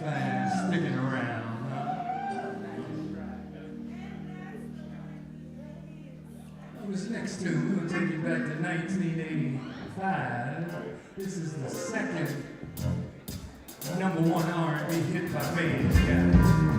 fans sticking around, huh? What's next to? We're going to take you back to 1985. This is the second #1 R&B hit by Maze, guys.